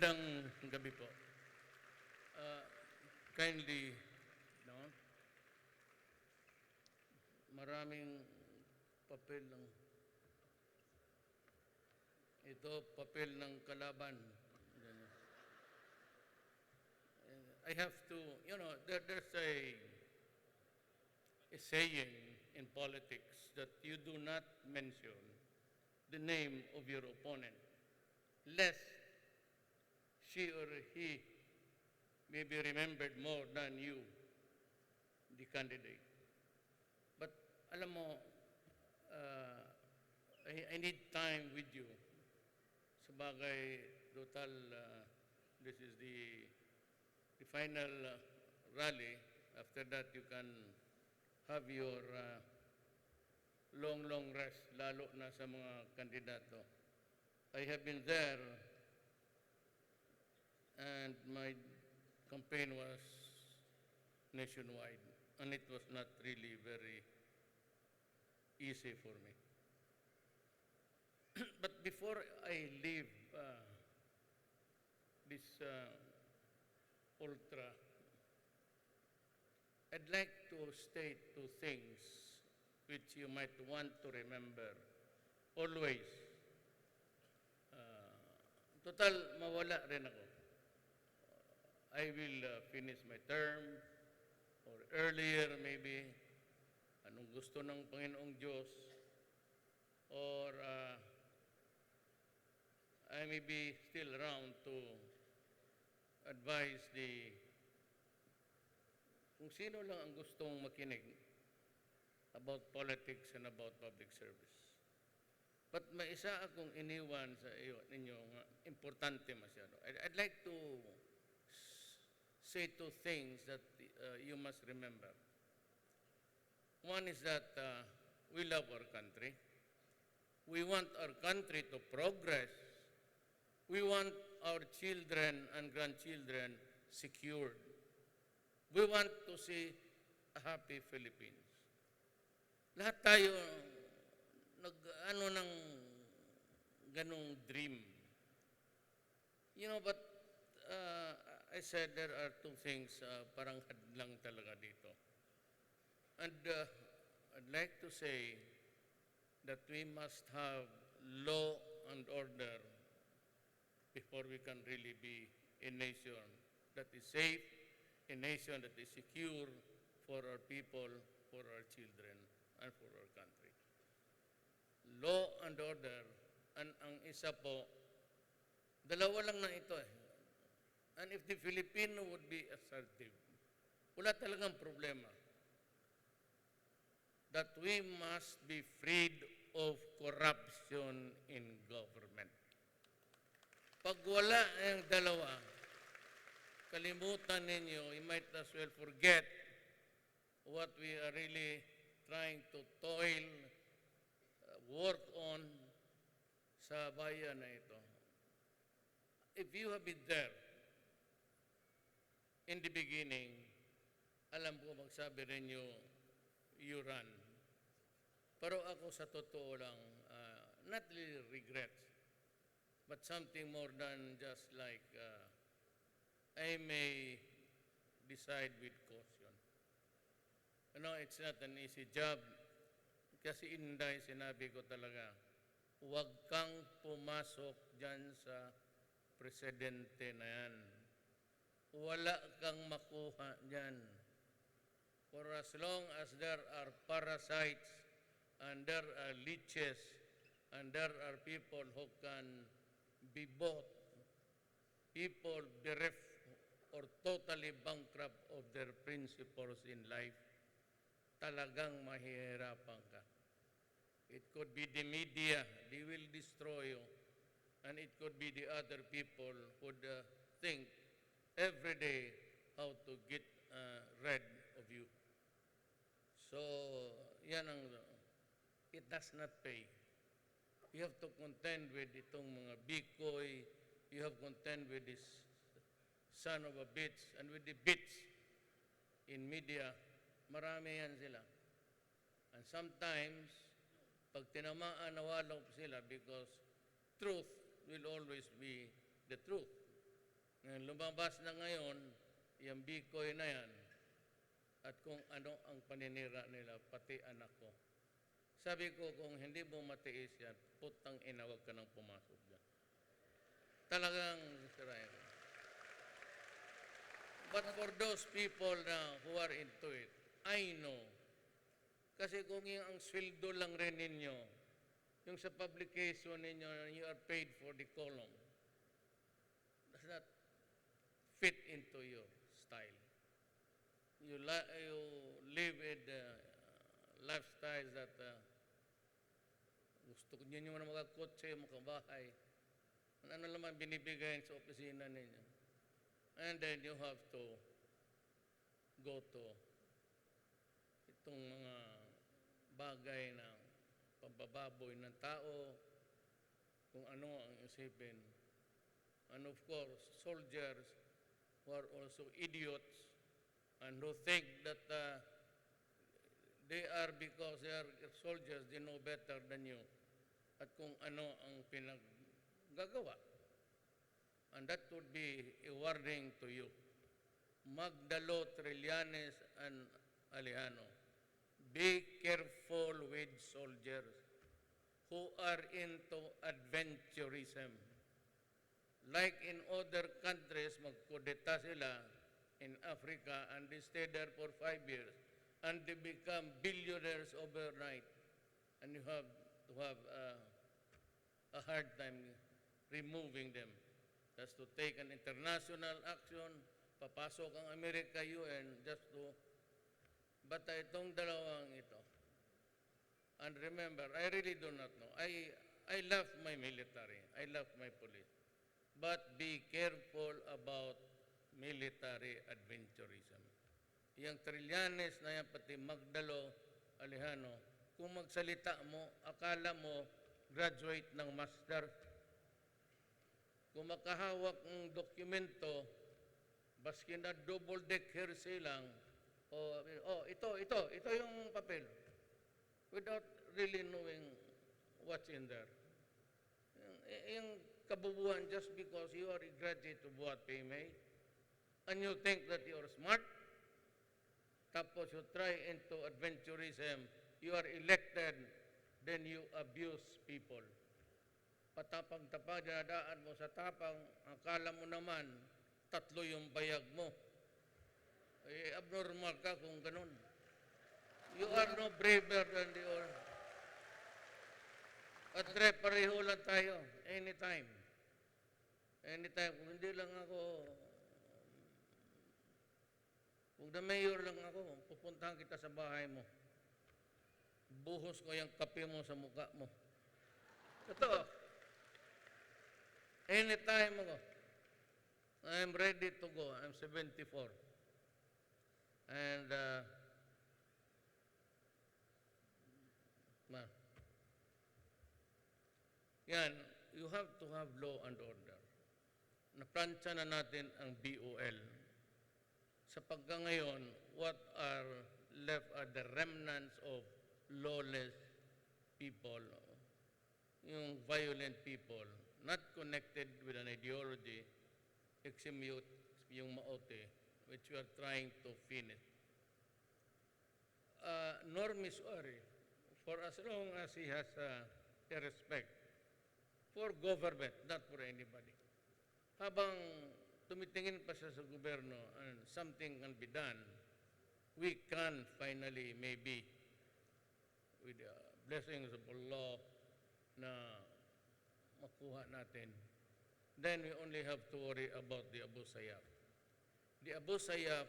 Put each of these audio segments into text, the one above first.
Magandang gabi po. Kindly, no? Maraming papel ng papel ng kalaban. I have to, there's a saying in politics that you do not mention the name of your opponent, lest she or he may be remembered more than you, the candidate. But alam mo, I need time with you. Sabagay, total, this is the final rally. After that, you can have your long rest, lalo na sa mga kandidato. I have been there, and my campaign was nationwide, and it was not really very easy for me. But before I leave this ultra, I'd like to state two things which you might want to remember always. Total, mawala rin ako. I will finish my term, or earlier maybe, anong gusto ng Panginoong Diyos, or I may be still around to advise kung sino lang ang gustong makinig about politics and about public service. But may isa akong iniwan sa ninyo nga importante masyado. I'd like to say two things that you must remember. One is that we love our country. We want our country to progress. We want our children and grandchildren secured. We want to see a happy Philippines. Lahat tayo nag-ano ng ganong dream. But I said there are two things parang hadlang talaga dito. And I'd like to say that we must have law and order before we can really be a nation that is safe, a nation that is secure for our people, for our children, and for our country. Law and order, ang isa po, dalawa lang na ito eh. And if the Filipino would be assertive, wala talagang problema. That we must be freed of corruption in government. Pag wala ang dalawa, kalimutan ninyo, you might as well forget what we are really trying to toil, work on sa bayan na ito. If you have been there in the beginning, alam ko magsabi rin you run. Pero ako sa totoo lang, not really regrets, but something more than just like I may decide with caution. It's not an easy job. Kasi Inday, sinabi ko talaga, huwag kang pumasok dyan sa presidente na yan. Wala kang makuha dyan. For as long as there are parasites, and there are leeches, and there are people who can be bought, people bereft or totally bankrupt of their principles in life, talagang mahihirapan ka. It could be the media, they will destroy you. And it could be the other people who think every day how to get rid of you. So, it does not pay. You have to contend with itong mga bikoy, you have contend with this son of a bitch, and with the bitch in media, marami yan sila. And sometimes, pag tinamaan, nawalaw sila because truth will always be the truth. Ngayon, lumabas na ngayon, yung Bikoy na yan, at kung ano ang paninira nila, pati anak ko. Sabi ko, kung hindi mo matiis yan, putang ina, wag ka nang pumasok dyan. Talagang sirayan. But for those people na who are into it, I know. Kasi kung yung ang sweldo lang rin ninyo, yung sa publication ninyo, you are paid for the column, does not fit into your style. You live in lifestyle that gusto nyo nyo na makakotse, makabahay. Ano naman binibigay sa opisina ninyo. And then you have to go to itong mga bagay na pambababoy ng tao, kung ano ang isipin. And of course, soldiers who are also idiots and who think that they are, because they are soldiers, they know better than you at kung ano ang pinaggagawa. And that would be a warning to you. Magdalo, Trillanes, and Alejano, be careful with soldiers who are into adventurism. Like in other countries, magkudeta sila in Africa and they stay there for 5 years and they become billionaires overnight. And you have to have a hard time removing them. That's to take an international action, papasok ang Amerika, UN, just to bata itong dalawang ito. And remember, I really do not know. I love my military. I love my police. But be careful about military adventurism. Yang Trillanes na yan, pati Magdalo, Alejano, kung magsalita mo, akala mo graduate ng master. Kung makahawak ng dokumento, baski na double-decker silang, ito yung papel, without really knowing what's in there. Yung kabubuhan just because you are a graduate of what PMA, and you think that you are smart, tapos you try into adventurism, you are elected, then you abuse people. Patapang-tapang, dinadaan mo sa tapang, akala mo naman, 3 yung bayag mo. Eh, abnormal ka kung ganun. You are no braver than the other. At pareho lang tayo, anytime. Anytime, kung hindi lang ako, kung na mayor lang ako, pupuntahan kita sa bahay mo. Buhos ko yung kape mo sa mukha mo. Totoo. Anytime ako. I'm ready to go. I'm 74. And, yan, you have to have law and order. Naplansya na natin ang BOL. Sa pagkangayon, what are left are the remnants of lawless people, yung violent people, not connected with an ideology, eximute yung maote, which we are trying to finish. Norm is sorry, for as long as he has a respect for government, not for anybody. Habang tumitingin pa siya sa gobyerno and something can be done, we can finally, maybe, with the blessings of Allah, na makuha natin. Then we only have to worry about the Abu Sayyaf. The Abu Sayyaf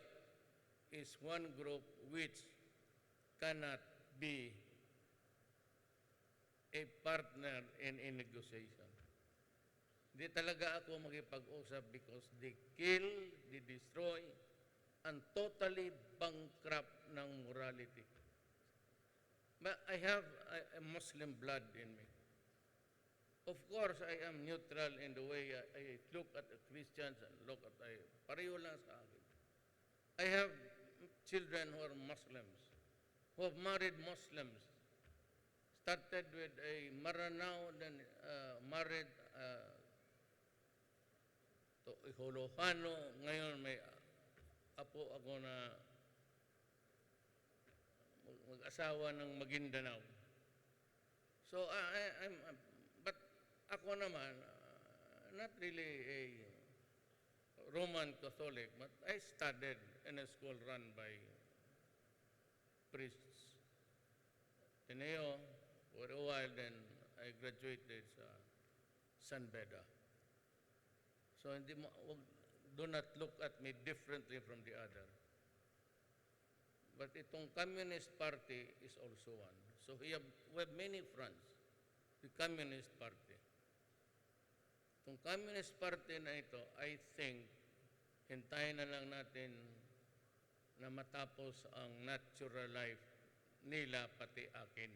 is one group which cannot be a partner in a negotiation. Di talaga ako makipag-usap because they kill, they destroy, and totally bankrupt ng morality. But I have a Muslim blood in me. Of course, I am neutral in the way I look at the Christians and look at pareho lang sa akin. I have children who are Muslims, who have married Muslims. Started with a Maranao, then married Iholojano, ngayon may apo ako na mag-asawa ng Maguindanao. So, but ako naman, not really a Roman Catholic, but I studied in a school run by priests. Tineo, for a while, then I graduated sa San Beda. So, do not look at me differently from the other. But itong Communist Party is also one. So we have many fronts. The Communist Party. Itong Communist Party na ito, I think, hintayin na lang natin na matapos ang natural life nila pati akin.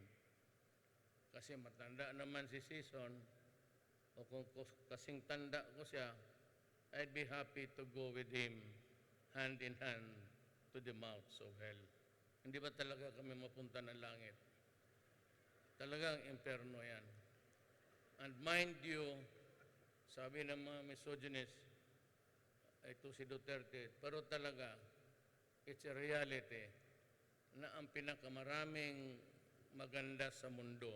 Kasi matanda naman si Season, o kung kasing tanda ko siya, I'd be happy to go with him hand in hand to the mouths of hell. Hindi ba talaga kami mapunta ng langit? Talagang imperno yan. And mind you, sabi ng mga misogynist, ito si Duterte, pero talaga, it's a reality na ang pinakamaraming maganda sa mundo,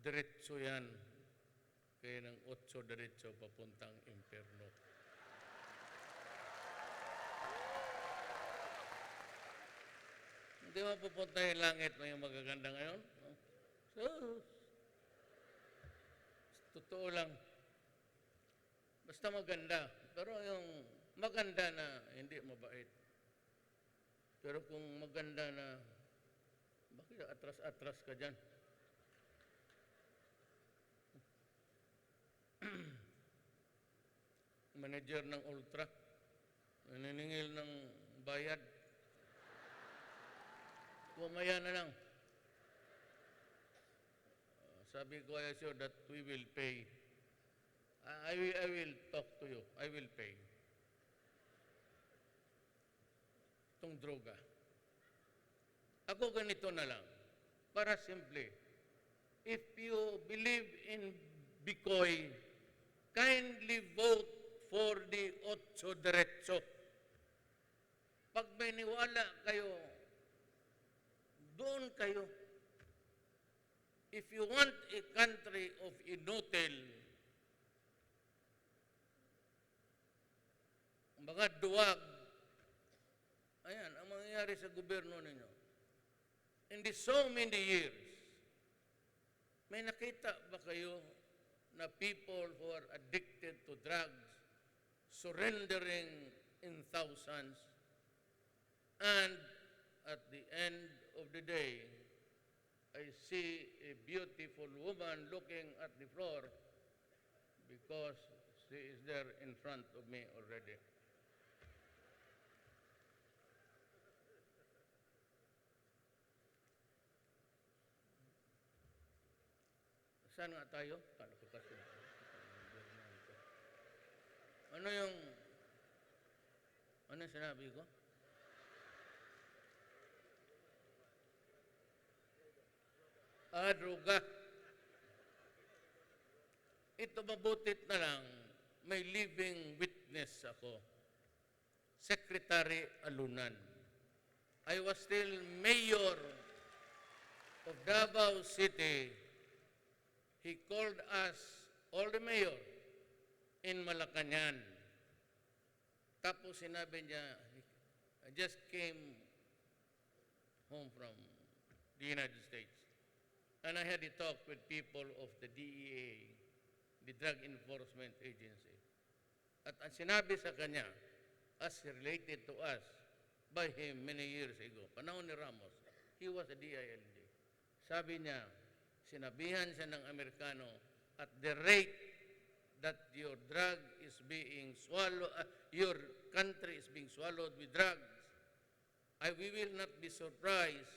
diretso yan, kaya ng 8 diretso papuntang imperno. Hindi mo pupunta yung langit na yung magaganda ngayon? So, totoo lang. Basta maganda. Pero yung maganda na hindi mabait. Pero kung maganda na, bakit atras-atras ka dyan? Manager ng Ultra, naniningil ng bayad. Pumaya na lang. Sabi ko, I assure that we will pay. I will talk to you. I will pay. Itong droga. Ako ganito na lang. Para simple. If you believe in Bikoy, kindly vote for the 8 diretso. Pag may niwala kayo, doon kayo. If you want a country of inotel, mga duwag, ayan, ang mangyayari sa gobyerno ninyo. In the so many years, may nakita ba kayo na people who are addicted to drugs surrendering in thousands, and at the end of the day, I see a beautiful woman looking at the floor because she is there in front of me already. Saan nga tayo? Ano yung sinabi ko? Droga. Ito mabutit na lang, may living witness ako. Secretary Alunan. I was still mayor of Davao City. He called us, all the mayor, in Malacañang. Tapos sinabi niya, I just came home from the United States. And I had a talk with people of the DEA, the Drug Enforcement Agency. At ang sinabi sa kanya, as related to us by him many years ago, panahon ni Ramos, he was a DILG. Sabi niya, sinabihan siya ng Amerikano, at the rate that your drug is being swallowed, your country is being swallowed with drugs, we will not be surprised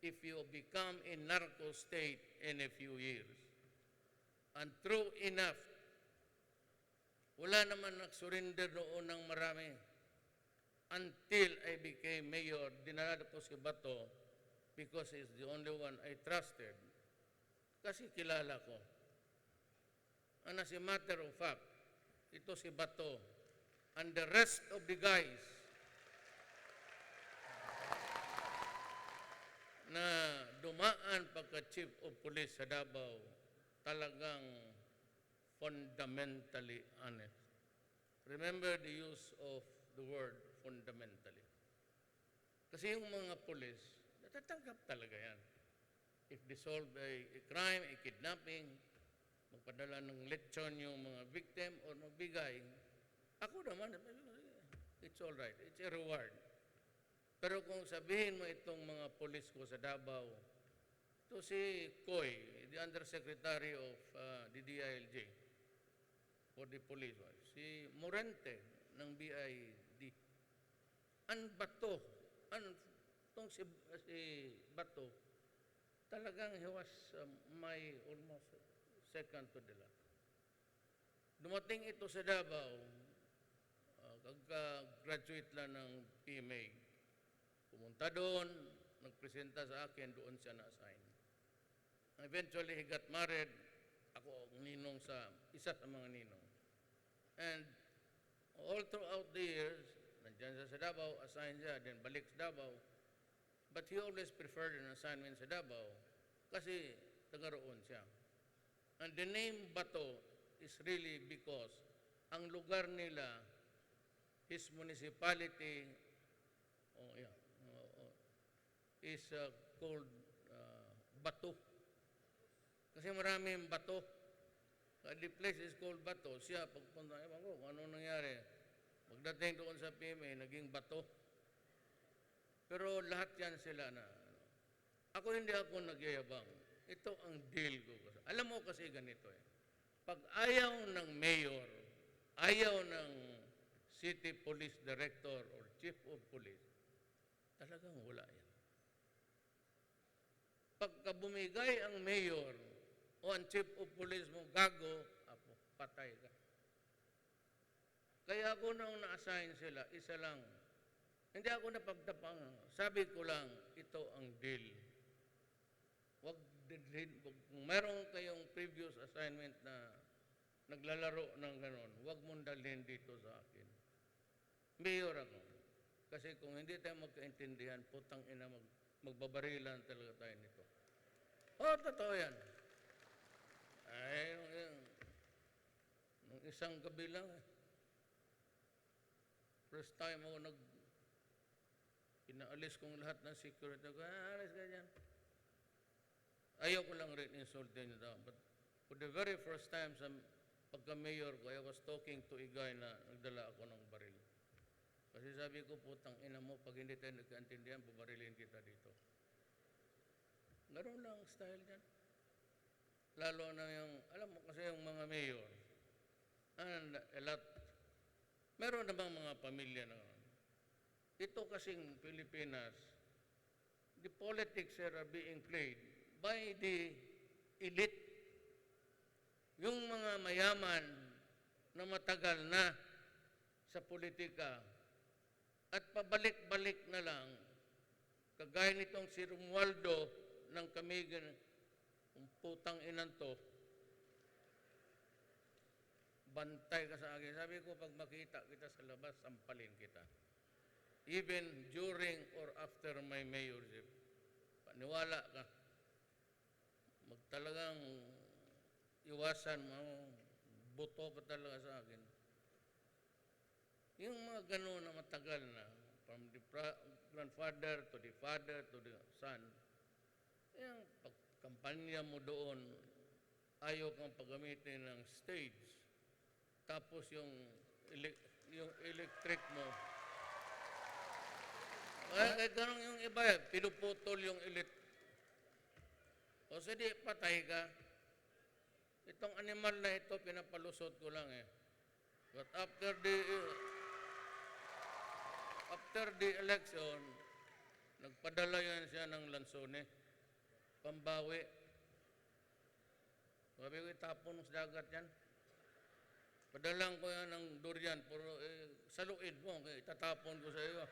if you become a narco state in a few years. And true enough, wala naman nag-surrender noon ng marami. Until I became mayor, dinala ko si Bato because he's the only one I trusted. Kasi kilala ko. And as a matter of fact, ito si Bato, and the rest of the guys na dumaan pagka-chief of police sa Davao, talagang fundamentally honest. Remember the use of the word fundamentally. Kasi yung mga police, natatanggap talaga yan. If they solve a crime, a kidnapping, magpadala ng lechon yung mga victim or magbigay, ako naman, it's all right. It's a reward. Pero kung sabihin mo itong mga police ko sa Davao, ito si Koy, the Undersecretary of the DILG for the police, si Morente ng BID, ang Bato, itong si Bato, talagang he was my almost second to the last. Dumating ito sa Davao, kagka-graduate lang ng PMA. Pumunta doon, nagpresenta sa akin, doon siya na-assign. Eventually, he got married. Ako ang ninong sa, isa sa mga ninong. And all throughout the years, nandiyan siya sa Davao, assigned siya, then balik sa Davao. But he always preferred an assignment sa Davao kasi taga-roon siya. And the name Bato is really because ang lugar nila, his municipality, is called Bato. Kasi maraming bato. The place is called Bato. Siya, pagpunta, ewan ko, ano nangyari? Magdating doon sa PMA, naging Bato. Pero lahat yan sila na, ako hindi ako nagyayabang. Ito ang deal ko. Alam mo kasi ganito eh. Pag ayaw ng mayor, ayaw ng city police director or chief of police, talagang wala yan. Pagka bumigay ang mayor o ang chief of police mo, gago, apo, patay ka. Kaya ako nang na-assign sila, isa lang. Hindi ako napagtapang. Sabi ko lang, ito ang deal. Wag kung meron kayong previous assignment na naglalaro ng ganon, wag mong dalhin dito sa akin. Mayor ako. Kasi kung hindi tayo magkaintindihan, putang ina, magbabarilan talaga tayo nito. Oh, totoo yan. Ay, nung isang gabi lang, first time ako inaalis kong lahat ng security. Alis ka dyan. Ayaw ko lang rin insultin nyo daw. But for the very first time, pagka-mayor ko, I was talking to a guy na nagdala ako ng baril. Kasi sabi ko, putang ina mo, pag hindi tayo nagkaintindihan, bubarilin kita dito. Ganoon lang ang style dyan. Lalo na yung, alam mo kasi yung mga mayor, and a lot, meron namang mga pamilya na, ito kasing Pilipinas, the politics here are being played by the elite. Yung mga mayaman na matagal na sa politika at pabalik-balik na lang, kagaya nitong si Romualdo ng Kamigan, ang putang inan to, bantay ka sa akin. Sabi ko, pag makita kita sa labas, sampalin kita. Even during or after my mayorship, paniwala ka, magtalagang iwasan mo, buto ka talaga sa akin. Yung mga gano'n na matagal na, from the grandfather to the father to the son, yung pagkampanya mo doon, ayaw kang paggamitin ng stage. Tapos yung electric mo, kaya gano'n yung iba, pinuputol yung electric. O sige, patay ka. Itong animal na ito, pinapalusot ko lang eh. But after the election, nagpadala yan siya ng lansone, pambawi. Sabi ko, itapon mo sa dagat yan. Padalang ko yan ng durian, pero saluid mo, itatapon ko sa iyo.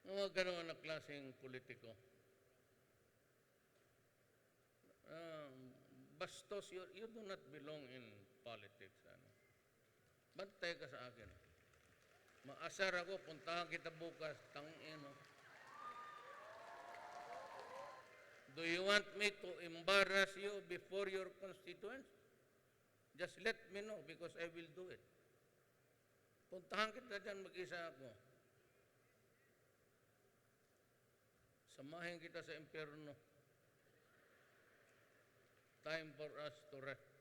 Mga gano'n na klaseng politiko. bastos, you do not belong in politics. Ano. Bantay ka sa akin. Maasar ako, puntahan kita bukas, tangino. Do you want me to embarrass you before your constituents? Just let me know because I will do it. Puntahan kita dyan, mag-isa ako. Samahin kita sa impyerno. Time for us to rest.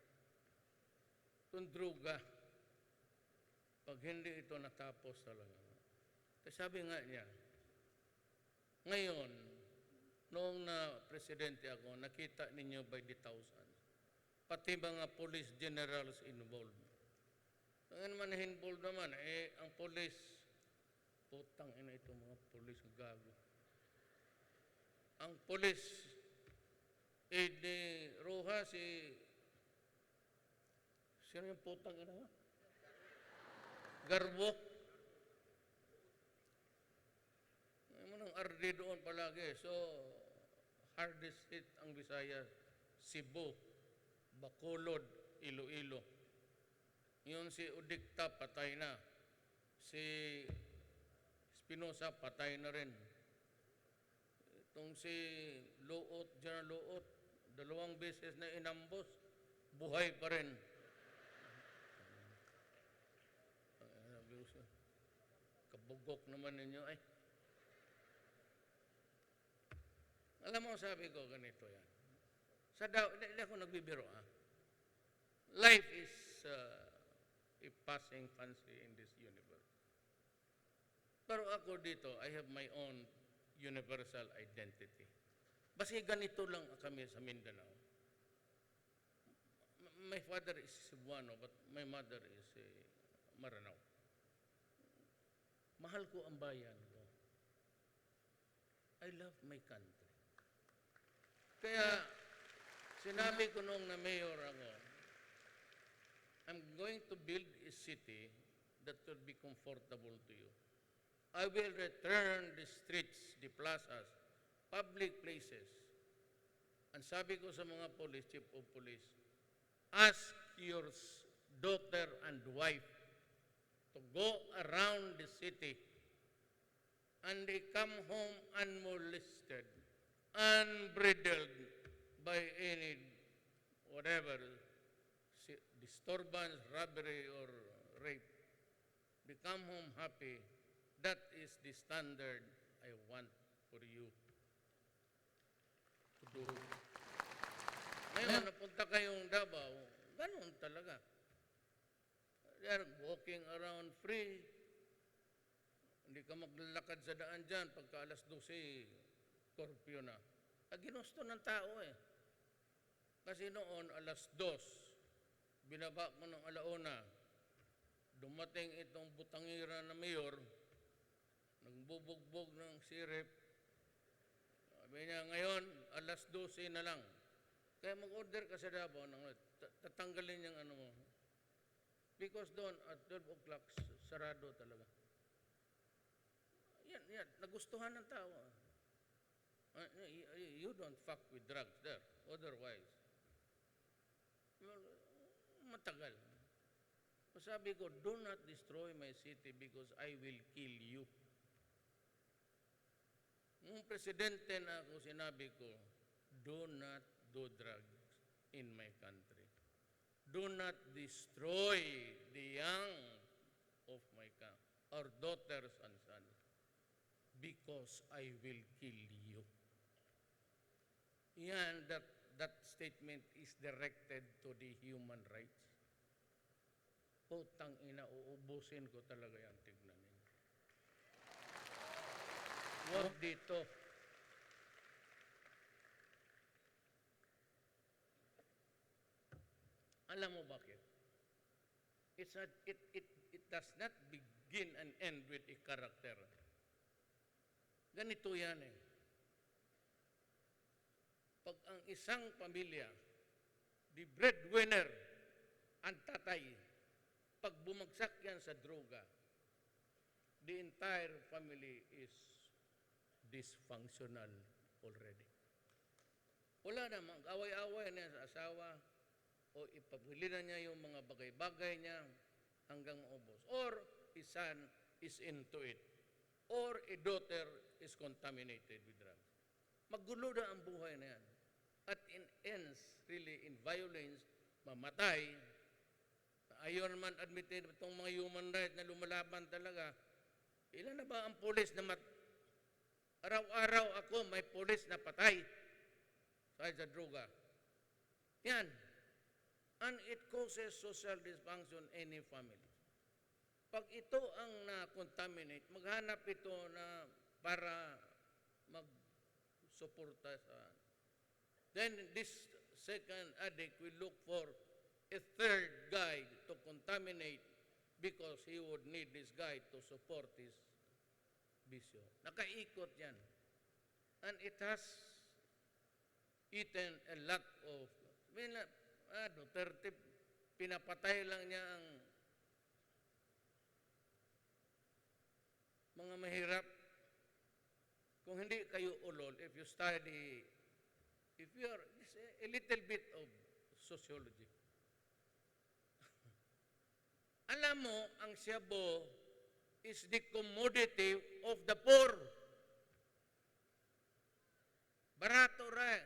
Itong druga, pag hindi ito natapos talaga. Kasi sabi nga niya, ngayon, noong na presidente ako, nakita ninyo by the thousands. Pati mga police generals involved. Ang naman involved naman, ang police, putang ina ito mga police gago. Ang police, di Roja, sino yung putang ina nga? Garbo. May mga RD doon palagi. So, hardest hit ang Visayas, Cebu, Bacolod, Iloilo. Yun si Udikta, patay na. Si Espinosa, patay na rin. Itong si Luot, General Luot, 2 beses na inambos, buhay pa rin. Kabugok naman ninyo ay. Alam mo, sabi ko, ganito yan. Hindi ako nagbibiro, ha? Life is a passing fancy in this universe. Pero ako dito, I have my own universal identity. Basta ganito lang kami sa Mindanao. My father is Cebuano, but my mother is Maranao. Mahal ko ang bayan ko. I love my country. Kaya, sinabi ko noong na mayor ako, I'm going to build a city that will be comfortable to you. I will return the streets, the plazas, public places. Ang sabi ko sa mga police, chief of police, ask your daughter and wife to go around the city and they come home unmolested, unbridled by any whatever disturbance, robbery, or rape. They come home happy. That is the standard I want for you to do. Ngayon, napunta kayong Davao, ganun talaga. They are walking around free. Hindi ka maglalakad sa daan dyan pagka alas 12, curfew na. Ginusto ng tao eh. Kasi noon, alas 2, binaba ko ng alauna, dumating itong butangira na mayor, nagbubugbog ng sirip. Sabi niya, ngayon, alas 12 na lang. Kaya mag-order ka sa Davao, tatanggalin niyang ano mo. Because doon, at 12 o'clock, sarado talaga. Yan, nagustuhan ng tao. You don't fuck with drugs there. Otherwise, matagal. Sabi ko, do not destroy my city because I will kill you. Nung presidente na ako, sinabi ko, do not do drugs in my country. Do not destroy the young of my country, our daughters and sons, because I will kill you. Yan, that statement is directed to the human rights. Putang ina, uubusin ko talaga yan, tignan ninyo. Huwag dito. Alam mo bakit? It does not begin and end with a character. Ganito yan eh. Pag ang isang pamilya, the breadwinner, ang tatay, pag bumagsak yan sa droga, the entire family is dysfunctional already. Wala na, mag-away-away na sa asawa o ipabili na niya yung mga bagay-bagay niya hanggang maubos. Or his son is into it. Or a daughter is contaminated with drugs. Magulo na ang buhay na yan. At ends really in violence, mamatay. Ayaw naman admitin itong mga human rights na lumalaban talaga. Ilan na ba ang pulis na araw-araw ako may pulis na patay sa droga. Yan. And it causes social dysfunction in any family. Pag ito ang na-contaminate, maghanap ito na para mag-suporta sa... Then this second addict will look for a third guy to contaminate because he would need this guy to support his bisyo. Nakaikot yan. And it has eaten a lot of... Duterte, pinapatay lang niya ang mga mahirap. Kung hindi kayo ulol, if you study, if you are a little bit of sociology, alam mo, ang shabu is the commodity of the poor. Barato rin.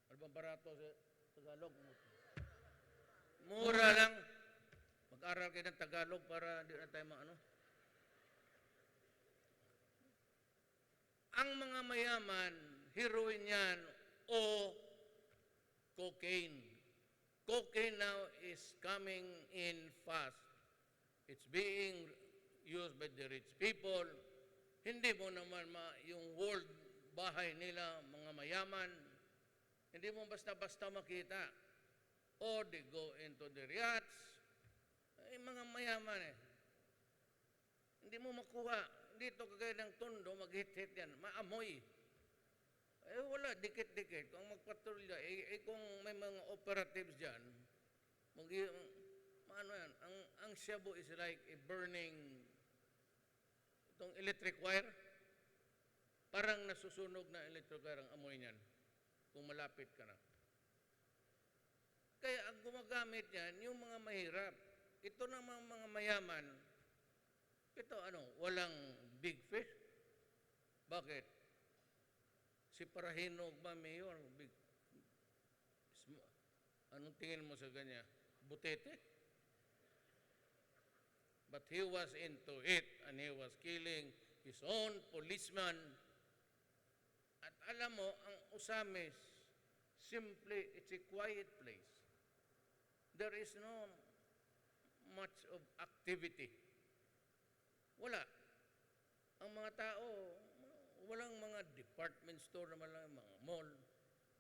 Ano bang barato sa Tagalog? Mura lang. Mag-aral kayo ng Tagalog para hindi na tayo maano. Ang mga mayaman, heroin yan o cocaine. Cocaine now is coming in fast. It's being used by the rich people. Hindi mo naman yung world bahay nila, mga mayaman, hindi mo basta-basta makita. Or they go into the yachts. Ay, mga mayaman eh. Hindi mo makuha. Dito kagaya ng Tondo, mag-hit-hit yan. Maamoy. Eh wala, dikit-dikit. Kung magpatrolya, kung may mga operatives dyan, ano yan, ang shabu is like a burning, itong electric wire, parang nasusunog na electric wire ang amoy niyan, kung malapit ka na. Kaya ang gumagamit yan, yung mga mahirap. Ito namang mga mayaman, ito walang big fish. Bakit? Si Parahinog ba, Mayor? Anong tingin mo sa kanya? Butete? But he was into it and he was killing his own policeman. At alam mo, ang Usamis, simply, it's a quiet place. There is no much of activity. Wala. Ang mga tao, walang mga department store naman lang, mga mall.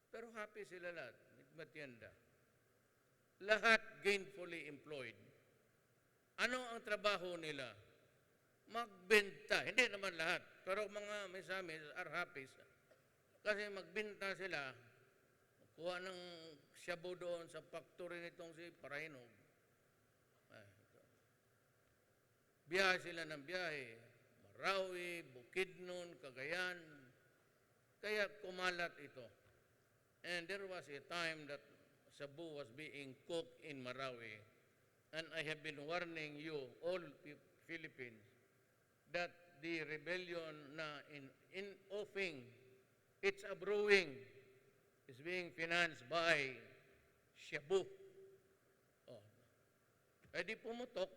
Pero happy sila lahat. Matienda. Lahat gainfully employed. Ano ang trabaho nila? Magbenta. Hindi naman lahat. Pero mga may sa amin are happy. Kasi magbenta sila, kuha ng shabu doon sa factory nitong si Parahinog. Biyahe sila ng biyahe. Marawi, Bukidnon, Cagayan. Kaya kumalat ito. And there was a time that shabu was being cooked in Marawi. And I have been warning you, all Philippines, that the rebellion na in offing, it's a brewing, is being financed by shabu. Oh. Eh di pumutok.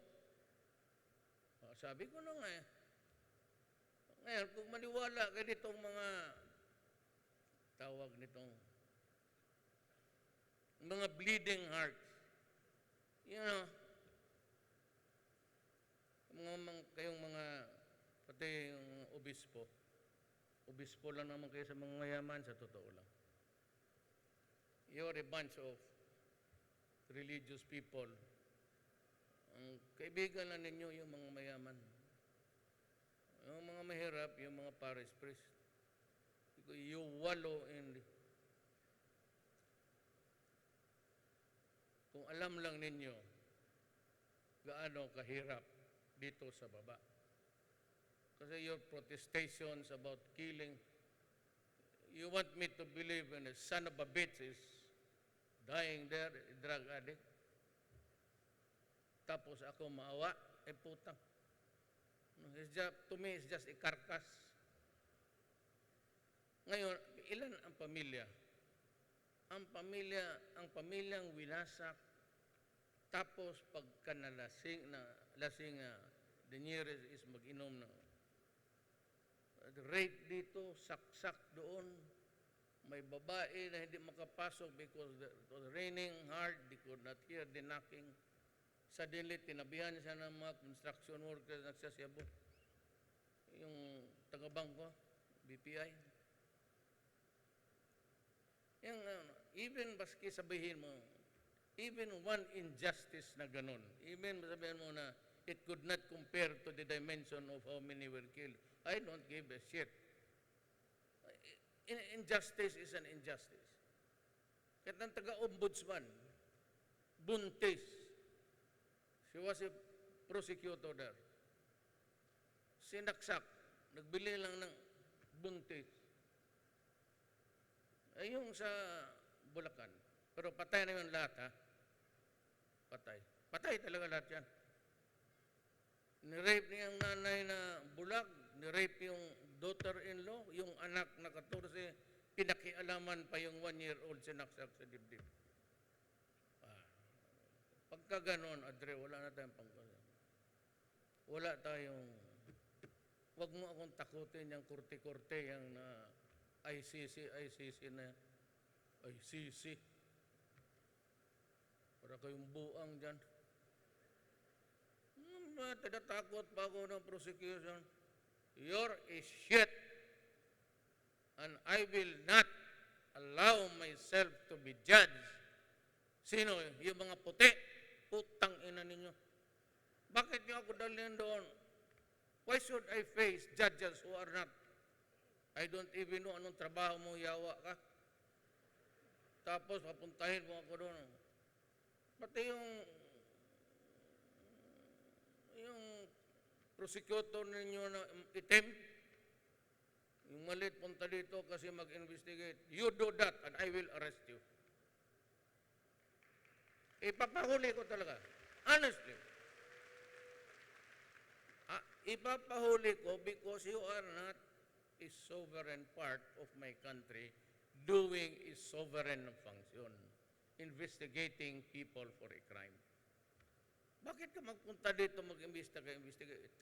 Oh, sabi ko na nga eh. Ngayon, kung maniwala kayo nitong mga tawag nitong mga bleeding hearts, you know, kayong mga, pati yung obispo lang naman kayo sa mga mayaman, sa totoo lang. You're a bunch of religious people. Ang kaibigan na ninyo yung mga mayaman. Yung mga mahirap, yung mga parish priest. You wallow in kung alam lang ninyo gaano kahirap dito sa baba. Kasi your protestations about killing, You want me to believe in a son of a bitch is dying there, a drug addict? Tapos ako maawa, putang. To me, it's just a carcass. Ngayon, ilan ang pamilya? Ang pamilyang winasak, tapos pagka nalasing, the nearest is mag-inom ng rape dito, saksak doon. May babae na hindi makapasok because it was raining hard, they could not hear the knocking. Suddenly, tinabihan siya ng mga construction workers na nagsasiyabo. Yung taga-bangko, BPI. Yung, even baski sabihin mo, even one injustice na ganun, even sabihin mo na it could not compare to the dimension of how many were killed, I don't give a shit. Injustice is an injustice. Kahit ang taga-ombudsman, Buntis, she was a prosecutor there. Sinaksak, nagbili lang ng buntis. Ay yung sa Bulacan. Pero patay na yun lahat, ha? Patay. Patay talaga lahat yan. Nirape niya ang nanay na bulag, nirape yung daughter-in-law, yung anak na 14, pinakialaman pa yung 1-year-old sinaksak sa dibdib. Pagka ganon, Adre, wala na tayong pangkalan. Wala tayong, wag mo akong takutin yung kurte-kurte, yung ICC na, ICC. Para kayong buang dyan. Tinatakot pa ako ng prosecution. You're a shit. And I will not allow myself to be judged. Sino? Yung mga puti. Putang ina ninyo. Bakit niyo ako dalhin doon? Why should I face judges who are not? I don't even know anong trabaho mo, yawa ka. Tapos papuntahin mo ako doon. Pati yung prosecutor ninyo na itim, yung malit punta dito kasi mag-investigate. You do that and I will arrest you. Ipapahuli ko talaga. Honestly. Ipapahuli ko because you are not a sovereign part of my country doing a sovereign function, investigating people for a crime. Bakit ka magpunta dito mag-investigate?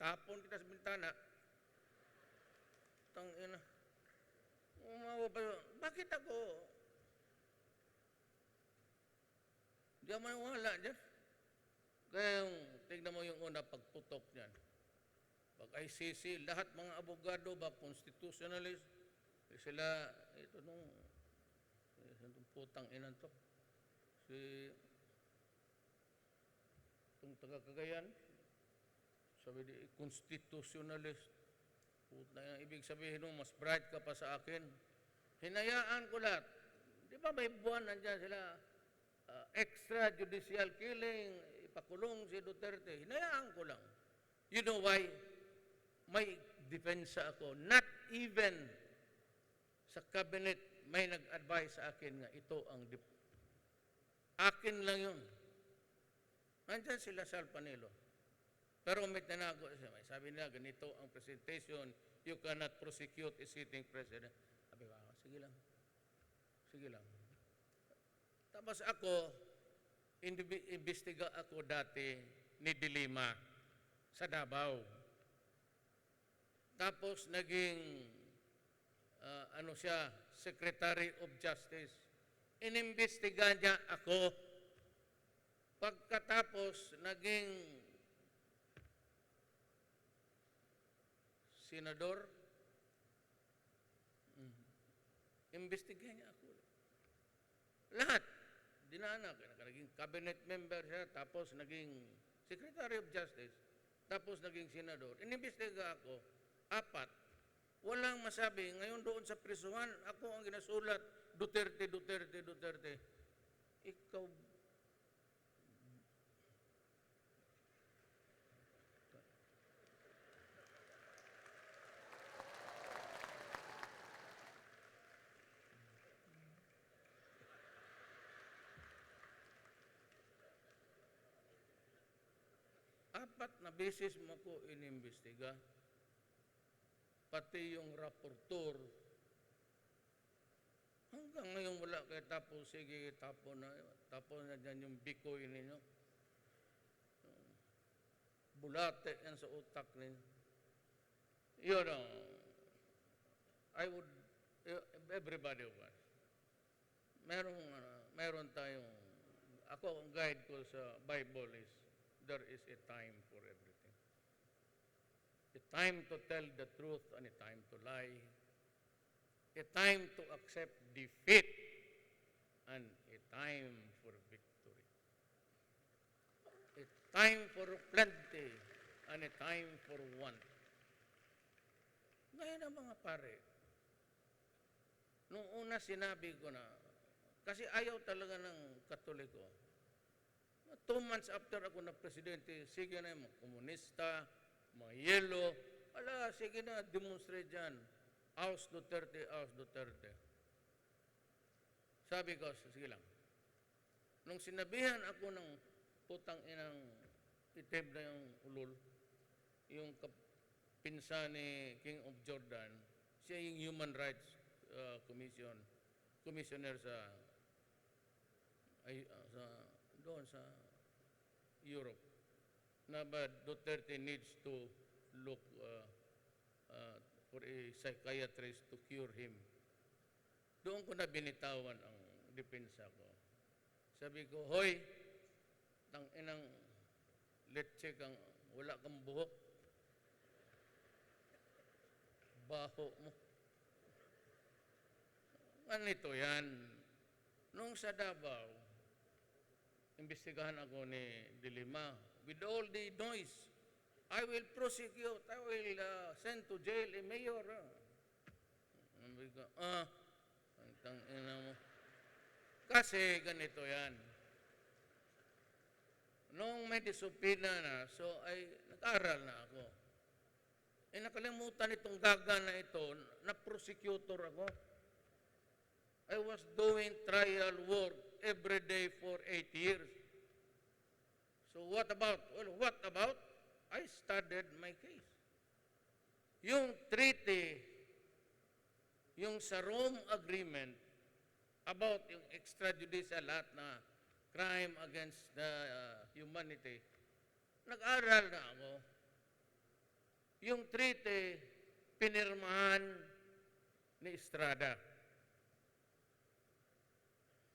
Tapon kita sa bintana. Tangina. Umawa pa yun. Bakit ako? Di ako maniwala dyan. Kaya yung, tignan mo yung una, pagputok niyan. Pag ICC, lahat mga abogado ba, constitutionalist, sila, ito nung, putang inan to. Itong taga-Cagayan, sabi di, constitutionalist. Puta, ibig sabihin nung mas bright ka pa sa akin. Hinayaan ko lahat. Di ba may buwan nandiyan sila, extrajudicial killing, ipakulong si Duterte. Hinayaan ko lang. You know why? May depensa ako. Not even sa cabinet may nag-advise sa akin nga ito ang akin lang yun. Nandiyan sila sa Alpanelo. Pero may tinago siya. Sabi nila, ganito ang presentation, you cannot prosecute a sitting president. Sabi ko, sige lang. Sige lang. Tapos ako, imbestiga ako dati ni Dilima sa Davao. Tapos naging, Secretary of Justice. Inimbestiga niya ako. Pagkatapos, naging senador, imbestigahan niya ako. Lahat. Dinaanak. Naging cabinet member siya, tapos naging Secretary of Justice, tapos naging senador. Inimbestiga ako. 4. Walang masabi. Ngayon doon sa prisuhan, ako ang ginasulat, Duterte, Duterte, Duterte. Ikaw, apat na beses mo ko inimbestiga. Pati yung rapporteur, hanggang ngayon wala kayo tapos, sige, tapon na dyan yung bikoy ninyo. Bulate yan sa utak ninyo. Yun ang, I would, everybody of us, meron tayong, ako ang guide ko sa Bible is, there is a time for everything. A time to tell the truth and a time to lie. A time to accept defeat and a time for victory. A time for plenty and a time for want. Ngayon ang mga pare, nung una sinabi ko na, kasi ayaw talaga ng Katoliko. 2 months after ako na presidente, sige na yung mga komunista, mga yelo, ala, sige na, demonstrate dyan. Aus Duterte, Aus Duterte. Sabi ko, sige lang. Nung sinabihan ako ng putang inang itim na yung ulol, yung pinsa ni King of Jordan, siya yung Human Rights Commissioner doon sa Europe, na ba Duterte needs to look for a psychiatrist to cure him. Doon ko na binitawan ang depensa ko. Sabi ko, hoy, tang inang letse kang, wala kang buhok. Baho mo. Ganito yan. Nung sa Davao, imbestigahan ako ni Dilima. With all the noise, I will prosecute, I will send to jail a mayor. Sabi ko, ang tangina mo. Kasi ganito yan. Nung may disupina na, so ay nag-aral na ako. Nakalimutan itong gaga na ito, na prosecutor ako. I was doing trial work every day for 8 years. So what about? Well, what about? I studied my case. Yung treaty, yung sa Rome Agreement about yung extrajudicial lahat na crime against the humanity, nag-aral na ako. Yung treaty, pinirmahan ni Estrada.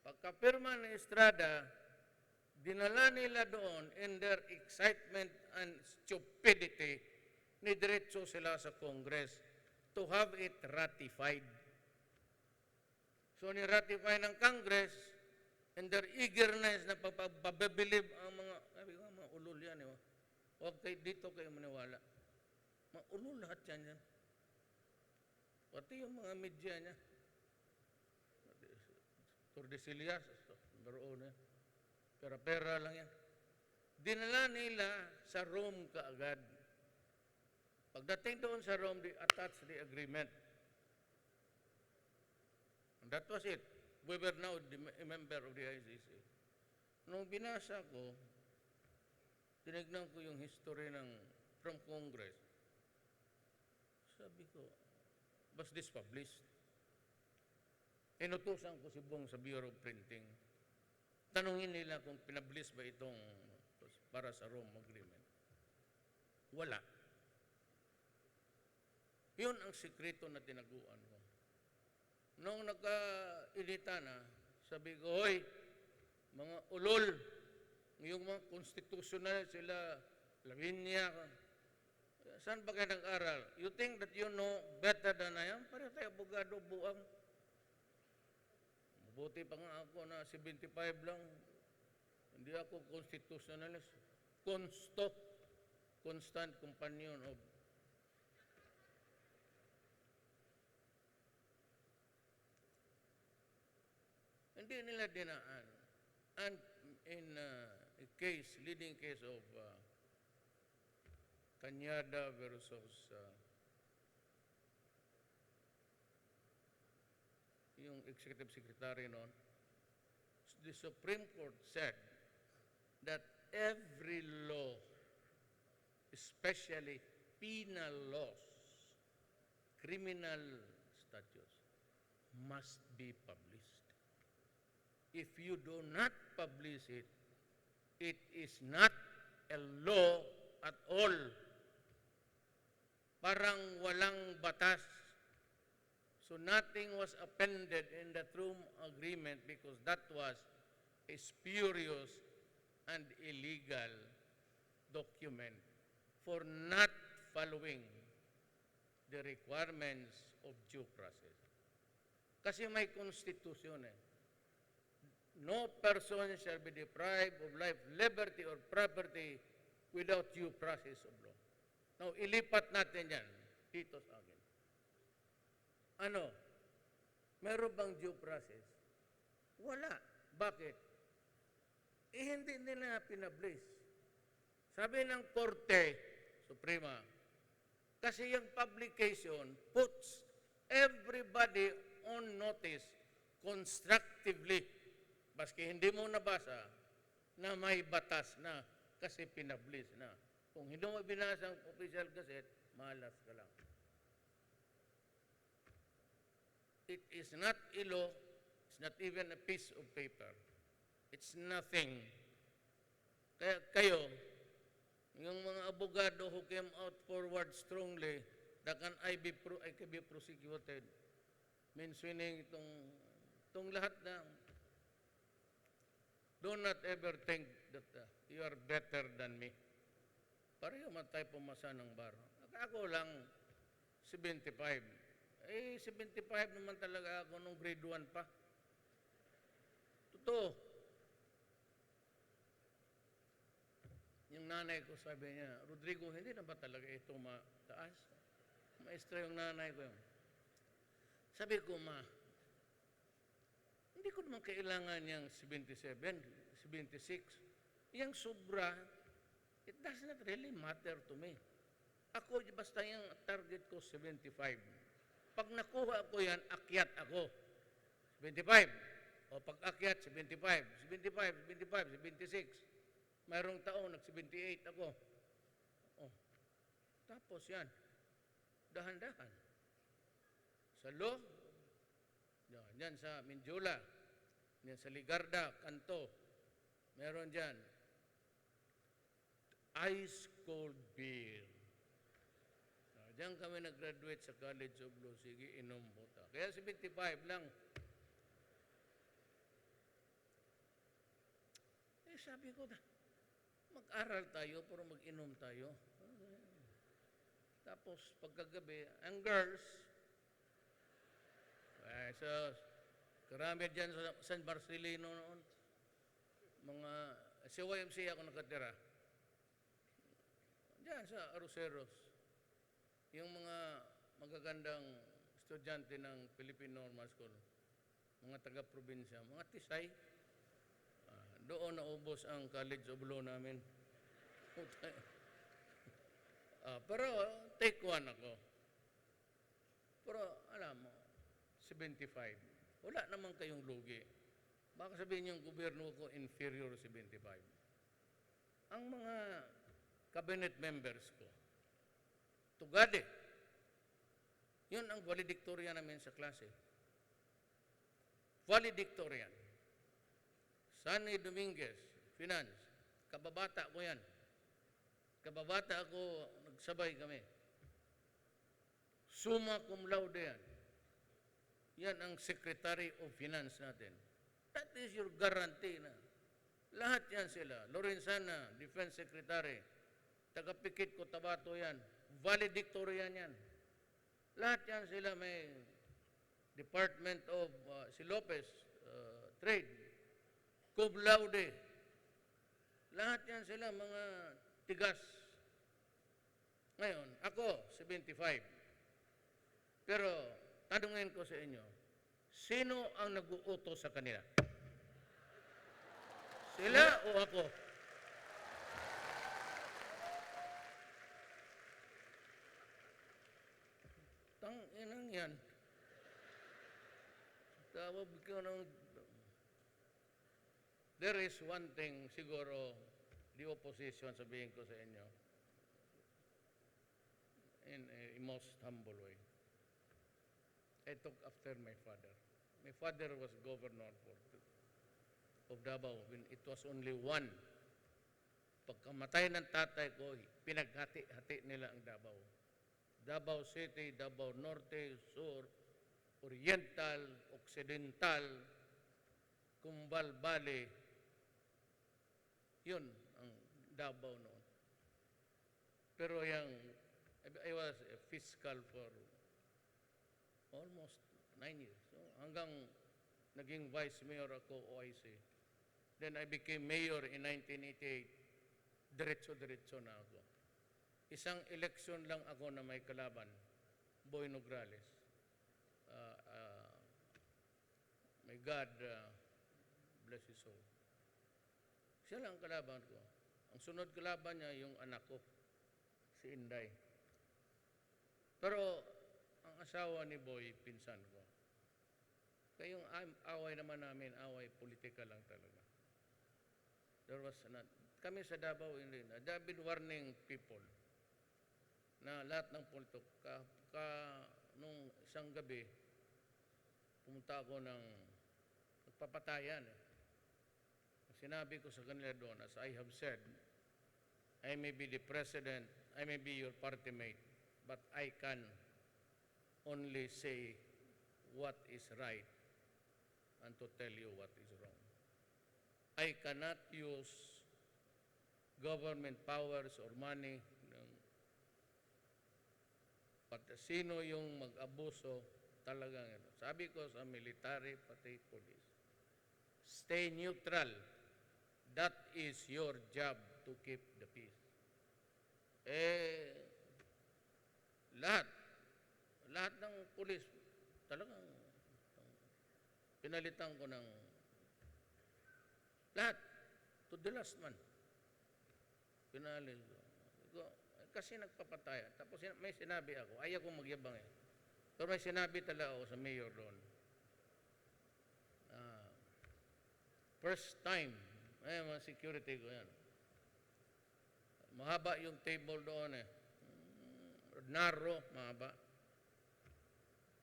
Pagkapirma ni Estrada, dinala nila doon in their excitement and stupidity, ni diretso sila sa Congress to have it ratified. So ni-ratify ng Congress in their eagerness na papabilib ang mga ulol yan. Huwag kayo dito kayo maniwala. Mga ulol lahat yan. Pati yung mga media niya. Tordesillas, baroon yan. Pera-pera lang yan. Dinala nila sa Rome kaagad. Pagdating doon sa Rome, they attached the agreement. And that was it. We were now a member of the ICC. Nung binasa ko, tinignan ko yung history from Congress. Sabi ko, was this published? Inutusan ko si Bong sa Bureau of Printing. Tanungin nila kung pinablis ba itong para sa Rome Agreement. Wala. Yun ang sikreto na tinaguan ko. Nung nagka-inita na, sabi ko, hoy, mga ulol, yung mga constitutional sila, Lavinia, saan ba kayo nag-aral? You think that you know better than I am? Pareho tayo abogado, buang. Mabuti pa nga ako na 75 lang. Hindi ako constitutionalist. Constant companion of. Hindi nila dinaan. And in a leading case of Cañada versus yung executive secretary noon, the Supreme Court said that every law especially penal laws, criminal statutes, must be published. If you do not publish it, it is not a law at all. Parang walang batas. So nothing was appended in the Rome Agreement because that was a spurious and illegal document for not following the requirements of due process. Kasi may konstitusyon eh. No person shall be deprived of life, liberty, or property without due process of law. Now, ilipat natin yan dito sa akin. Ano? Meron bang due process? Wala. Bakit? Hindi nila pinablish. Sabi ng Korte Suprema, kasi yung publication puts everybody on notice constructively. Baski hindi mo nabasa na may batas na kasi pinablish na. Kung hindi mo binasa ang official gazette, malas ka lang. It is not a law, it's not even a piece of paper. It's nothing. Kaya kayo, yung mga abogado who came out forward strongly, that I can be prosecuted, mentioning itong lahat na, do not ever think that you are better than me. Pareho man tayo pumasa ng bar. Ako lang, 75. 75 naman talaga ako nung grade 1 pa. Totoo. Yung nanay ko sabi niya, Rodrigo, hindi na ba talaga ito mataas? Maestra yung nanay ko yun. Sabi ko, ma, hindi ko naman kailangan yung 77, 76. Yung sobra, it does not really matter to me. Ako, basta yung target ko, 75. Pag nakuha ko yan, akyat ako. 75. O pag akyat, 75. 75, 75, 76. Mayroong taon, nag-78 ako. Oh. Tapos yan, dahan-dahan. Sa law, yan sa Mindula, yan sa Ligarda, Kanto, meron dyan. Ice cold beer. Diyan kami nag-graduate sa College of Law. Sige, inom mo ta. Kaya 75 lang. Sabi ko, mag-aral tayo, pero mag-inom tayo. Tapos, pagkagabi, ang girls, so, karami dyan sa San Marcelino noon, mga, sa YMCA ako nakatira. Diyan sa Aroseros, yung mga magagandang estudyante ng Philippine Normal School, mga taga-probinsya, mga tisay, doon naubos ang College of Law namin. Pero take one ako. Pero alam mo, 75. Wala naman kayong lugi. Baka sabihin yung gobyerno ko inferior 75. Ang mga cabinet members ko, tugade. Yun ang valedictorian namin sa klase. Valedictorian. Sunny Dominguez, Finance. Kababata ko yan. Kababata ako, nagsabay kami. Summa cum laude yan. Yan ang Secretary of Finance natin. That is your guarantee na. Lahat yan sila. Lorenzana, Defense Secretary. Taga-Pikit Cotabato yan. Valedictorian yan. Lahat yan sila may Department of, si Lopez, Trade. Cum laude. Lahat yan sila mga tigas. Ngayon, ako, 75. Pero, tanungin ko sa inyo, sino ang nag-uutos sa kanila? Sila o ako? Tang-inang yan. Tawag ko ng... There is one thing, siguro, the opposition, sabihin ko sa inyo. in a most humble way. I took after my father. My father was governor of Davao when it was only one. Pagkamatay ng tatay ko, pinaghati-hati nila ang Davao. Davao City, Davao Norte, Sur, Oriental, Occidental, Cumbal Valley. Yun ang Davao noon. Pero I was a fiscal for almost 9 years. So, hanggang naging vice mayor ako, OIC. Then I became mayor in 1988. Diretso-diretso na ako. Isang election lang ako na may kalaban, Boy Nograles. May God bless his soul. Siya lang ang kalaban ko. Ang sunod kalaban niya, yung anak ko, si Inday. Pero ang asawa ni Boy, pinsan ko. Kaya yung away naman namin, away politika lang talaga. There was not, kami sa Davao, hindi na. I've been warning people na lahat ng politik, nung isang gabi, pumunta ako ng nagpapatayan. Sinabi ko sa kanila doon, as I have said, I may be the president, I may be your party mate, but I can only say what is right and to tell you what is wrong. I cannot use government powers or money. Sino yung mag-abuso talagang ito. Sabi ko sa military, pati police, stay neutral. That is your job to keep the peace. Lahat ng pulis, talagang pinalitan ko ng lahat, to the last man. Pinalis ko. Kasi nagpapataya. Tapos may sinabi ako, ayaw kong magyabang eh. Pero may sinabi talaga ako sa mayor doon. First time, mga security ko yan. Mahaba yung table doon eh. Narrow, mahaba.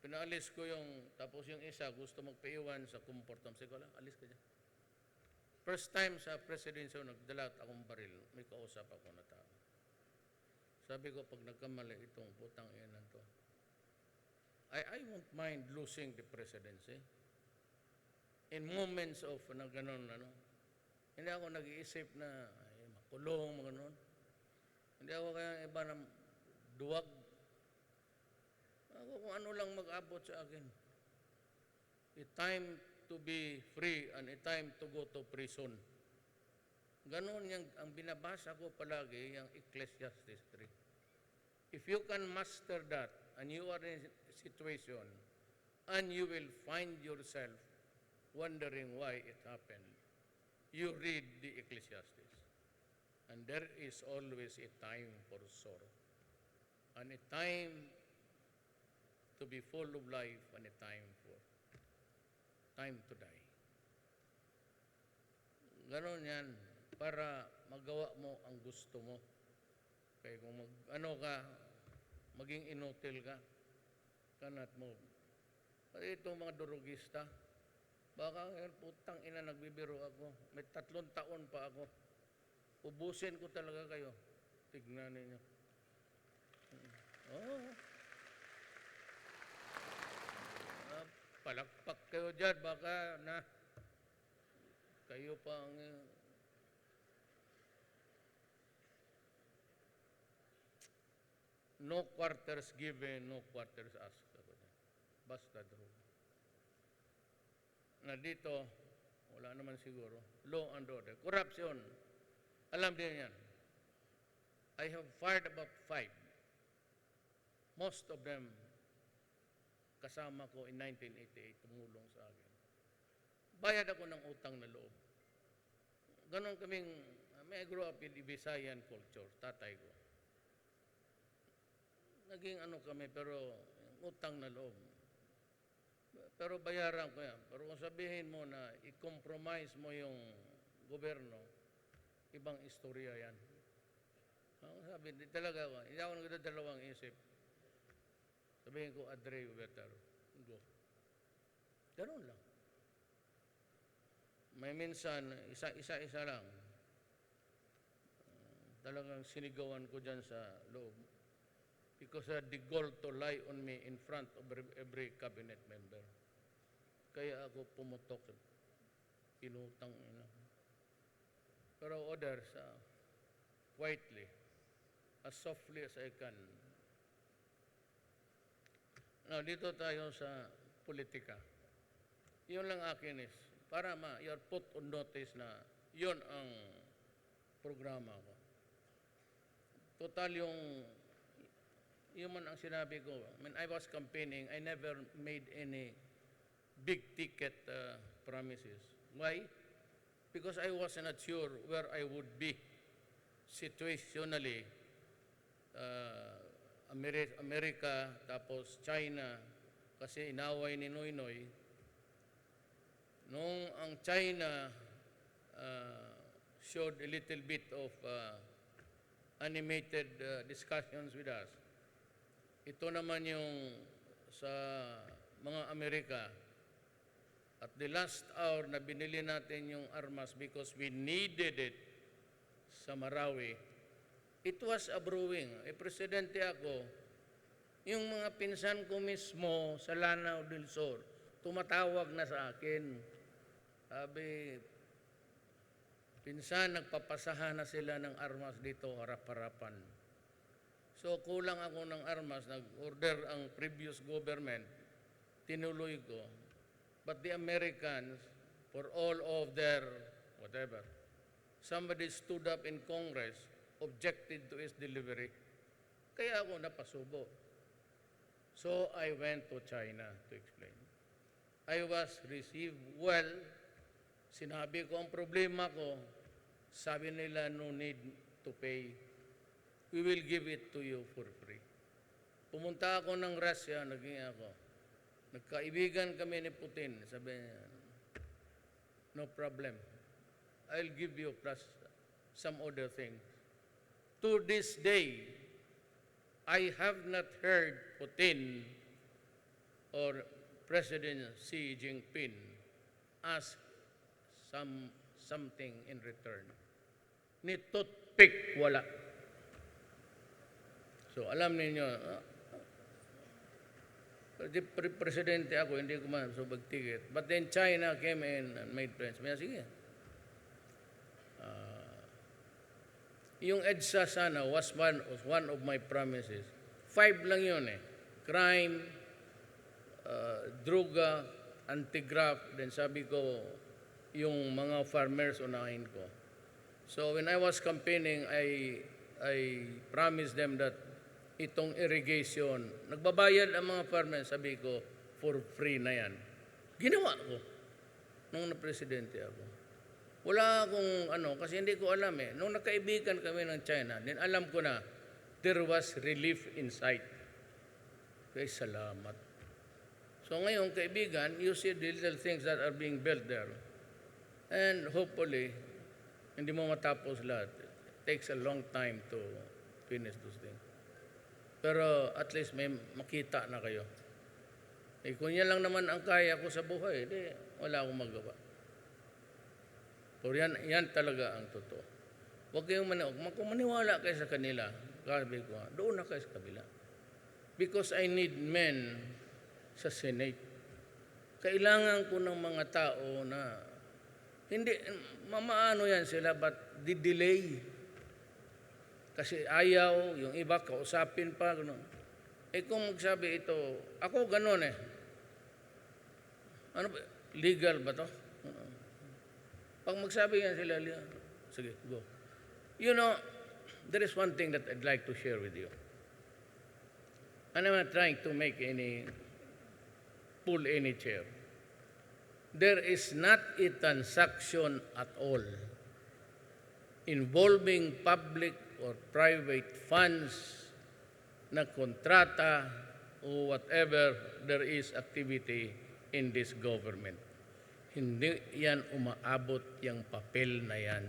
Pinaalis ko yung, tapos yung isa gusto magpaiwan sa comfort room. Sige ko lang, alis ka dyan. First time sa presidency, nagdala akong baril. May kausap ako na tao. Sabi ko, pag nagkamali itong putang iyan to, I won't mind losing the presidency. In moments of gano'n, hindi ako nag-iisip na makulong, gano'n. Hindi ako kaya iba na duwag. Ako kung ano lang mag-abot sa akin. A time to be free and a time to go to prison. Ganon yung ang binabasa ko palagi, yung Ecclesiastes 3. If you can master that and you are in a situation and you will find yourself wondering why it happened, you read the Ecclesiastes. And there is always a time for sorrow and a time to be full of life and a time to die. Ganon yan. Para magawa mo ang gusto mo. Kaya kung maging inutil ka, cannot move. Kaya itong mga durugista, baka putang ina nagbibiro ako. May 3 taon pa ako. Ubusin ko talaga kayo. Tignan ninyo. Palakpak kayo dyan, baka na kayo pa ang no quarters given, no quarters asked. Basta true. Na dito, wala naman siguro, law and order. Corruption. Alam din yan. I have fired about 5. Most of them, kasama ko in 1988, tumulong sa akin. Bayad ako ng utang na loob. Ganon kaming, I grew up in Visayan culture, tatay ko. Naging kami, pero utang na loob. Pero bayaran ko yan. Pero kung sabihin mo na i-compromise mo yung gobyerno, ibang istorya yan. Sabi, hindi talaga ako. Hindi ako nagdadalawang isip. Sabihin ko, Adre, better. Go. Ganun lang. May minsan, isa-isa lang. Talagang sinigawan ko dyan sa loob. Because I had the goal to lie on me in front of every cabinet member. Kaya ako pumutok. Inutang ina. Pero others, quietly, as softly as I can. Now, dito tayo sa politika. Yun lang akin is, para you're put on notice na yun ang programa ko. Total yung man ang sinabi ko, when I was campaigning, I never made any big ticket promises. Why? Because I was not sure where I would be situationally. Amerika, tapos China, kasi inaway ni Noynoy. Nung ang China showed a little bit of animated discussions with us, ito naman yung sa mga Amerika. At the last hour na binili natin yung armas because we needed it sa Marawi, it was a brewing. Presidente ako, yung mga pinsan ko mismo sa Lanao del Sur, tumatawag na sa akin. Sabi, pinsan, nagpapasahan na sila ng armas dito, harap-harapan. So, kulang ako ng armas, nag-order ang previous government, tinuloy ko. But the Americans, for all of their whatever, somebody stood up in Congress, objected to its delivery. Kaya ako napasubo. So I went to China to explain. I was received well. Sinabi ko ang problema ko, sabi nila no need to pay. We will give it to you for free. Pumunta ako ng Russia, naging ako. Nagkaibigan kami ni Putin. Sabi niya, no problem. I'll give you plus some other things. To this day, I have not heard Putin or President Xi Jinping ask something in return. Ni toothpick, wala. So, alam ninyo, presidente ako, hindi ko man subag-ticket. But then China came in and made friends. Kaya sige. Yung EDSA sana was one of my promises. 5 lang yun eh. Crime, droga, anti-graft, then sabi ko, yung mga farmers unahin ko. So when I was campaigning, I promised them that itong irrigation, nagbabayad ang mga farmers, sabi ko, for free na yan. Ginawa ko nung na-presidente ako. Wala akong kasi hindi ko alam eh. Nung nakaibigan kami ng China, din alam ko na there was relief in sight. Kaya salamat. So ngayon, kaibigan, you see the little things that are being built there. And hopefully, hindi mo matapos lahat. It takes a long time to finish those things. Pero at least may makita na kayo. Eh kung yan lang naman ang kaya ko sa buhay, di wala akong magawa. Pero yan talaga ang totoo. Huwag kayong maniwala kayo sa kanila. Sabi ko, doon na kayo sa kabila. Because I need men sa Senate. Kailangan ko ng mga tao na hindi, mamaano yan sila, but di-delay. Kasi ayaw, yung iba kausapin pa, gano'n. Eh kung magsabi ito, ako gano'n eh. Ano ba, legal ba to? Pag magsabi yan sila, sige, go. You know, there is one thing that I'd like to share with you. And I'm not trying to pull any chair. There is not a transaction at all involving public or private funds na kontrata o whatever there is activity in this government. Hindi yan umaabot yung papel na yan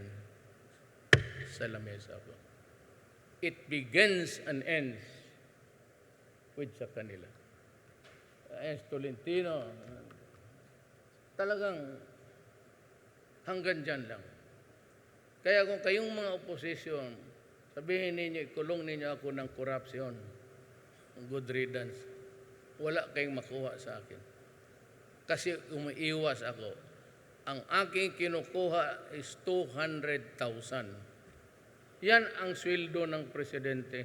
sa lamesa ko. It begins and ends with sa kanila. Tolentino, talagang hanggang dyan lang. Kaya kung kayong mga oposisyon, sabihin ninyo, ikulong ninyo ako ng korupsyon, good riddance, wala kayong makuha sa akin. Kasi umiiwas ako. Ang aking kinukuha is 200,000. Yan ang sweldo ng presidente.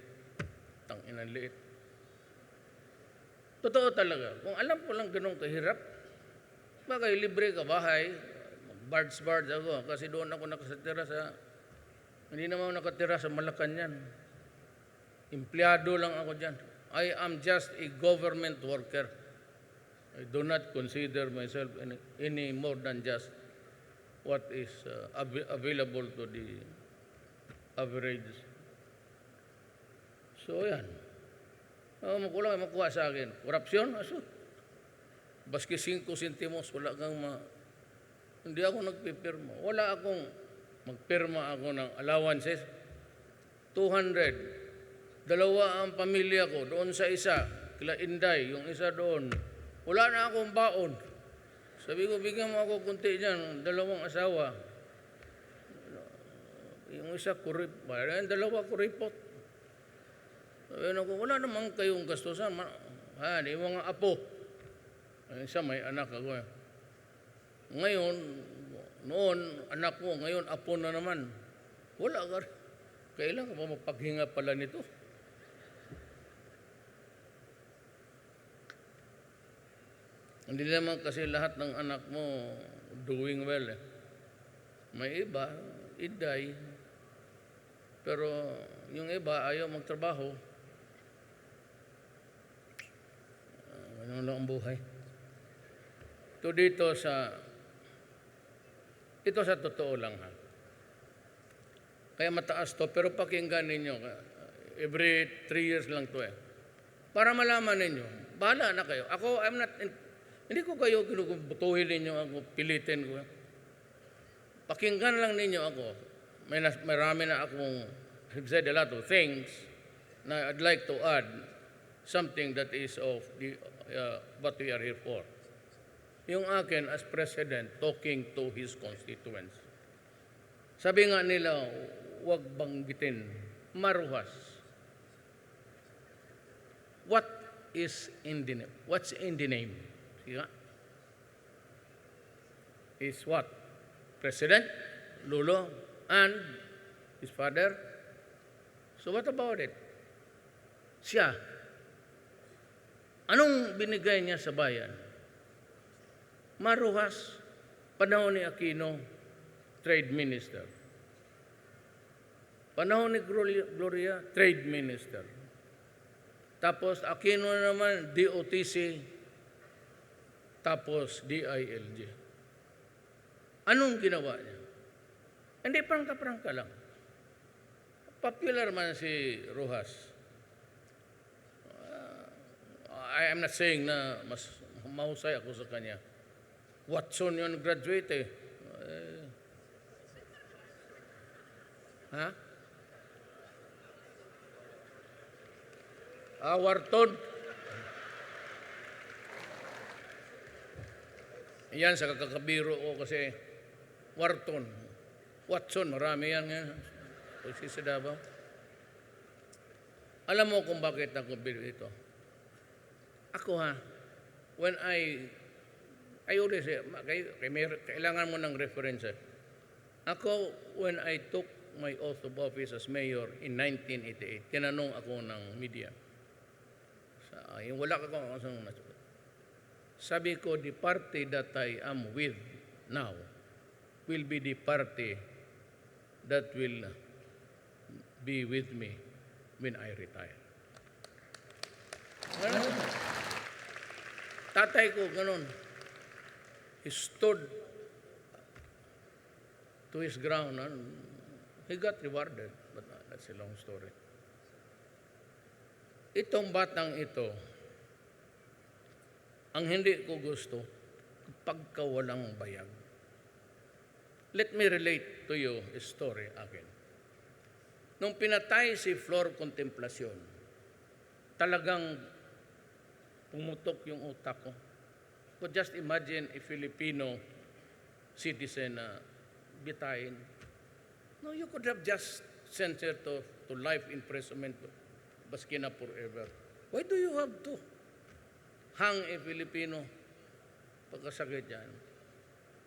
Tanginan liit. Totoo talaga. Kung alam ko lang ganun kahirap, bagay libre ka bahay, bards ako. Kasi doon ako nakatira sa, hindi naman ako nakatira sa Malacanang. Empleyado lang ako dyan. I am just a government worker. I do not consider myself any more than just what is available to the average. So yan. Makulang makuha sa akin. Korupsyon? Aso. Baski 5 sentimos, wala kang hindi ako nagpipirma. Wala akong magpirma ako ng allowances. 200. Dalawa ang pamilya ko. Doon sa isa, kila Inday, yung isa doon. Wala na akong baon. Sabi ko, bigyan mo ako kunti dyan, 2 asawa. Yung isa yung dalawa kuripot. Sabi ko, wala naman kayong gastusan. Yung mga apo. Yung isa may anak ako. Ngayon, noon, anak ko, ngayon, apo na naman. Wala ka. Kailan ka pa mapaghinga pala nito? Hindi naman kasi lahat ng anak mo doing well. May iba, iday. Pero yung iba, ayaw magtrabaho. Ganun lang ang buhay. Ito sa totoo lang ha. Kaya mataas to, pero pakinggan ninyo. Every 3 years lang to eh. Para malaman ninyo, bahala na kayo. Ako, hindi ko kayo kinukubutuhin ninyo ako, pilitin ko. Pakinggan lang ninyo ako. Marami na akong said a lot of things na I'd like to add something that is of what we are here for. Yung akin as president talking to his constituents. Sabi nga nila, huwag banggitin, maruhas. What's in the name? Yeah. Is what? President, Lolo, and his father. So what about it? Siya. Anong binigay niya sa bayan? Maruhas, panahon ni Aquino, Trade Minister. Panahon ni Gloria, Trade Minister. Tapos Aquino naman, DOTC, tapos DILG. Anong ginawa niya? Hindi, prangka-prangka lang. Popular man si Rojas. I am not saying na mas mahusay ako sa kanya. Watson yun graduate eh. Wharton. Yan sa kakabiro ko kasi Wharton. Watson, marami yan ngayon. Kasi sa Davao. Alam mo kung bakit ako ito? Ako when I always say, kailangan mo ng reference. Ako, when I took my oath of office as mayor in 1988, tinanong ako ng media. Yung wala ka kung sabi ko, the party that I am with now will be the party that will be with me when I retire. Tatay ko, ganun. He stood to his ground. He got rewarded, but that's a long story. Itong batang ito, ang hindi ko gusto, pagkawalang bayag. Let me relate to you a story akin. Nung pinatay si Flor Contemplacion, talagang pumutok yung utak ko. But just imagine a Filipino citizen na bitayin. No, you could have just sentenced her to life imprisonment, baski na forever. Why do you have to hang a Filipino pagkasakit yan?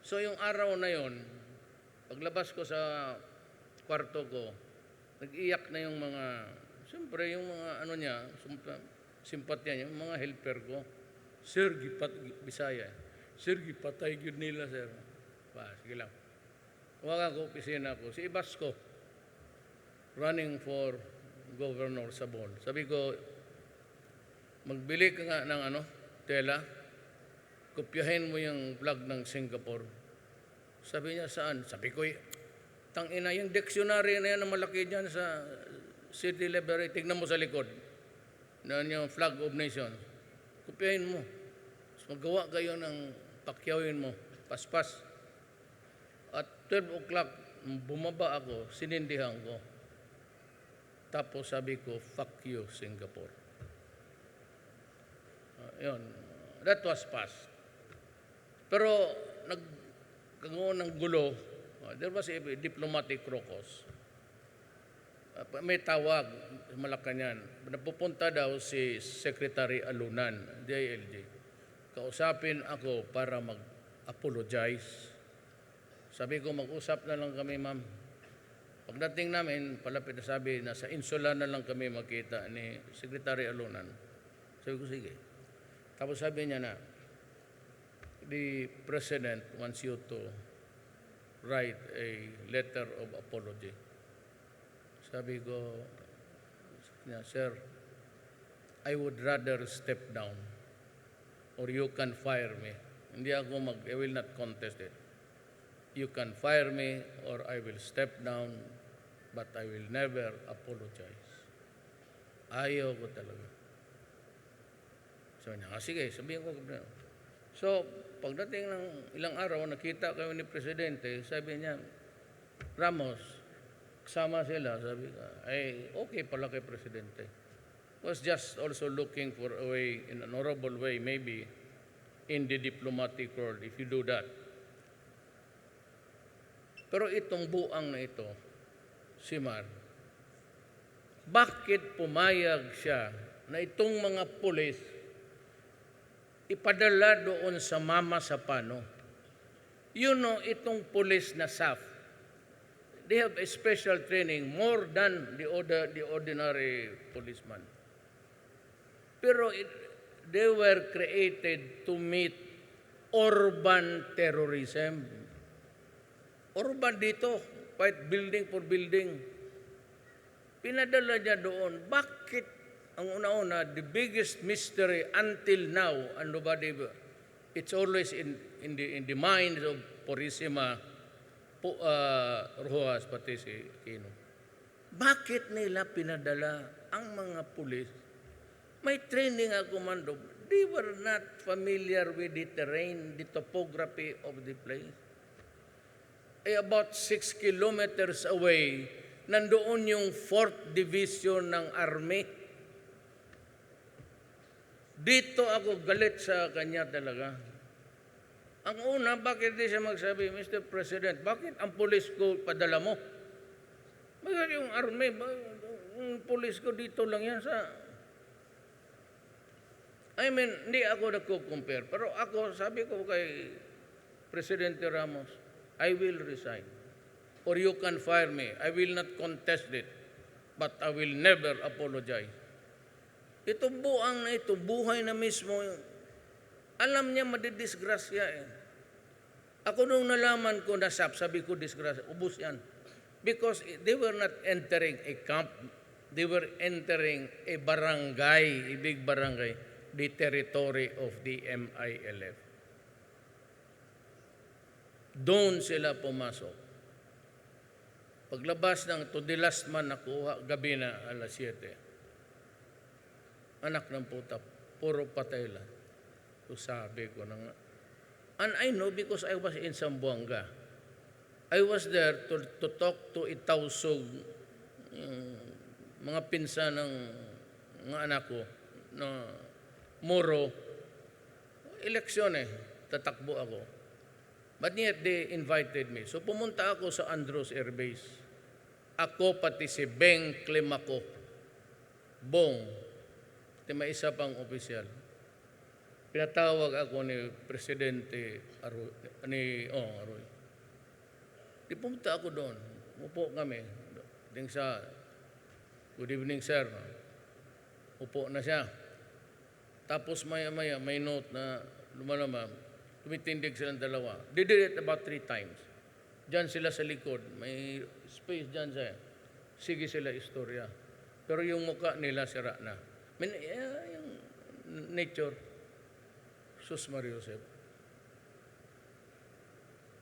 So yung araw na yon, paglabas ko sa kwarto ko, nag-iyak na yung mga, siyempre yung mga ano niya, simpatya niya, yung mga helper ko. Sir, Bisaya. Sir, gipatay yun nila, sir. Sige lang. Tawagan ko, opisina ko. Si Ibasco, running for governor sa Bohol. Sabi ko, magbili ka nga ng tela, kopyahin mo yung flag ng Singapore. Sabi niya, saan? Sabi ko, tangina, yung dictionary na yan na malaki dyan sa City Library, tignan mo sa likod. Yan yung flag of nations. Kopyahin mo. Magawa kayo ng pakyawin mo. Paspas. At 12 o'clock, bumaba ako, sinindihan ko. Tapos sabi ko, fuck you, Singapore. Yun. That was past. Pero, nagkaroon ng gulo. There was a diplomatic crocus. May tawag, Malacanang. Napupunta daw si Secretary Alunan, DILG. Kausapin ako para mag-apologize. Sabi ko, mag-usap na lang kami, ma'am. Pagdating namin, palapit na sabi, nasa insula na lang kami makita ni Secretary Alunan. Sabi ko, sige. Tapos sabi niya na, the President wants you to write a letter of apology. Sabi ko, sir, I would rather step down or you can fire me. Hindi ako I will not contest it. You can fire me or I will step down, but I will never apologize. Ayaw ko talaga. Sabi niya, sige, sabihin ko. So, pagdating ng ilang araw, nakita kami ni Presidente, sabi niya, Ramos, kasama sila, sabi ko, ay, okay pala kay Presidente. Was just also looking for a way, in an honorable way, maybe, in the diplomatic world, if you do that. Pero itong buang na ito, si Mar, bakit pumayag siya na itong mga pulis ipadala doon sa Mama sa Pano? You know, itong pulis na SAF, they have a special training more than the ordinary policeman. Pero they were created to meet urban terrorism. Urban dito, fight building for building. Pinadala niya doon. Bakit? Ang una-una, the biggest mystery until now, and nobody, it's always in the minds of Purisima, Rojas, pati si Kino. Bakit nila pinadala ang mga pulis? May training ang komando. They were not familiar with the terrain, the topography of the place. About 6 kilometers away, nandoon yung 4th Division ng Army. Dito ako galit sa kanya talaga. Ang una, bakit di siya magsabi, Mr. President, bakit ang pulis ko padala mo? Bakit yung Army, yung pulis ko dito lang yan sa... I mean, hindi ako nagko-compare. Pero ako, sabi ko kay Presidente Ramos, I will resign. Or you can fire me. I will not contest it. But I will never apologize. Ito buang na ito, buhay na mismo. Alam niya madidisgrasya eh. Ako nung nalaman ko na sabi ko disgrasya, ubos yan. Because they were not entering a camp. They were entering a barangay, a big barangay, the territory of the MILF. Doon sila pumasok. Paglabas ng to the last man nakuha, gabi na alas 7. Anak ng puta, puro patay lang. So sabi ko na nga. And I know because I was in Zamboanga. I was there to talk to Itausog, mga pinsan ng mga anak ko na Moro, eleksyon tatakbo ako. But yet they invited me. So pumunta ako sa Andros Air Base. Ako pati si Beng Climaco. Bong. May isa pang opisyal. Pinatawag ako ni Presidente Aroy. Di pumunta ako doon. Upo kami. Ding sa, good evening sir. Upo na siya. Tapos maya-maya may note na lumalama. Tumitindig silang dalawa. They did it about 3 times. Diyan sila sa likod. May space diyan siya. Sige sila istorya. Pero yung mukha nila sira na. Yung nature. Sus Mario Joseph.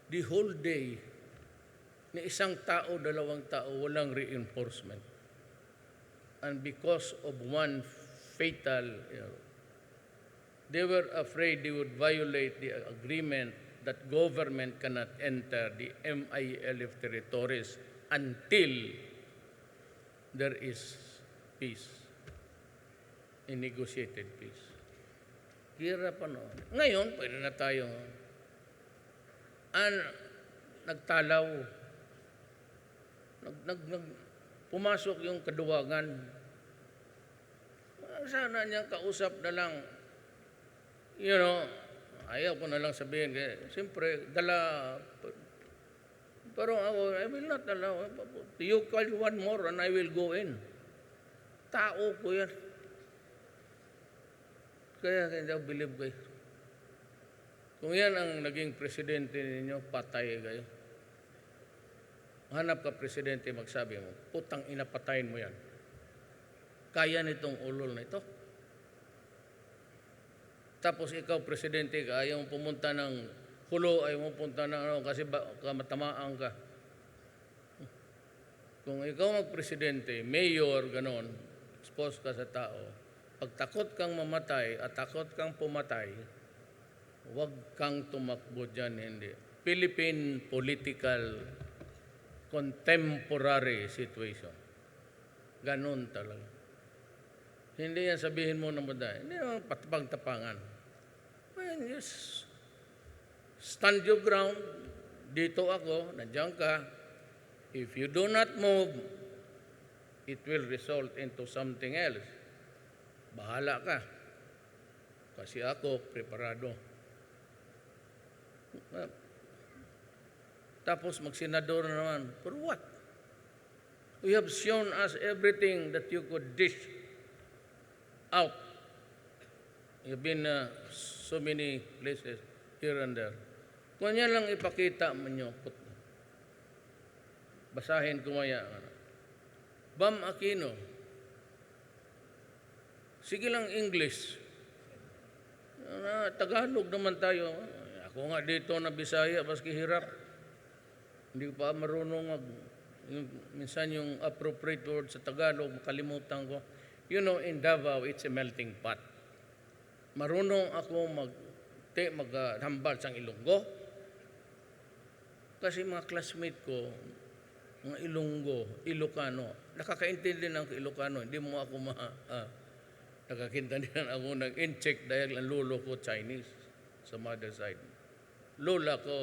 The whole day, ni isang tao, dalawang tao, walang reinforcement. And because of one fatal, they were afraid they would violate the agreement that government cannot enter the MILF territories until there is peace, a negotiated peace. Hirap ngayon, pwede na tayo. Nagtalaw. Pumasok yung kaduwagan. Sana niya kausap na lang. Ayaw ko na lang sabihin. Siyempre, dala. Pero ako, I will not allow. You call one more and I will go in. Tao ko yan. Kaya hindi ako believe kayo. Kung yan ang naging presidente ninyo, patay kayo. Hanap ka presidente, magsabi mo, putang ina, patayin mo yan. Kaya nitong ulol na ito. Tapos ikaw, presidente ka, ayaw mo pumunta ng hulo, ayaw mo pumunta ng kasi matamaan ka. Kung ikaw magpresidente, mayor, ganon, expose ka sa tao, pag takot kang mamatay at takot kang pumatay, huwag kang tumakbo dyan, hindi. Philippine political contemporary situation. Ganon talaga. Hindi yan sabihin mo na maday. Hindi yan patapang-tapangan. Well, just stand your ground. Dito ako, nandiyan ka. If you do not move, it will result into something else. Bahala ka. Kasi ako, preparado. Tapos magsenador na naman. For what? You have shown us everything that you could dish out. You've been so many places here and there. Kung yan lang ipakita mo nyo, basahin ko maya. Bam Aquino, sige lang English. Tagalog naman tayo. Ako nga dito na Bisaya, maski hirap. Hindi ko pa marunong minsan yung appropriate word sa Tagalog, makalimutan ko. In Davao, it's a melting pot. Marunong ako maghambal sa Ilonggo. Kasi mga classmate ko, mga Ilocano, nakakaintindi ng Ilocano, hindi mo ako nakakintandihan ako nag-in-check dahil ang lolo ko Chinese sa mother side. Lola ko,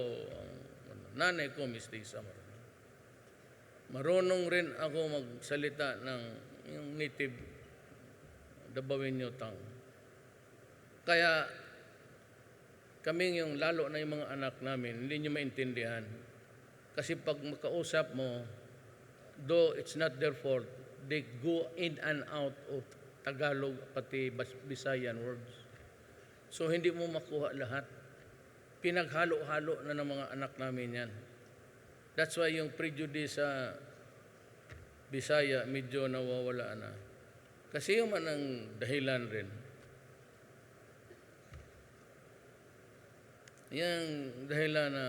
nanay ko, mestiza. Marunong rin ako magsalita ng yung native Dabawenyo tongue. Kaya kaming yung lalo na yung mga anak namin, hindi nyo maintindihan. Kasi pag makausap mo, though it's not their fault, they go in and out of Tagalog, pati Bisayan words. So, hindi mo makuha lahat. Pinaghalo-halo na ng mga anak namin yan. That's why yung prejudice sa Bisaya, medyo nawawala na. Kasi yung manang dahilan rin. Yung dahilan na,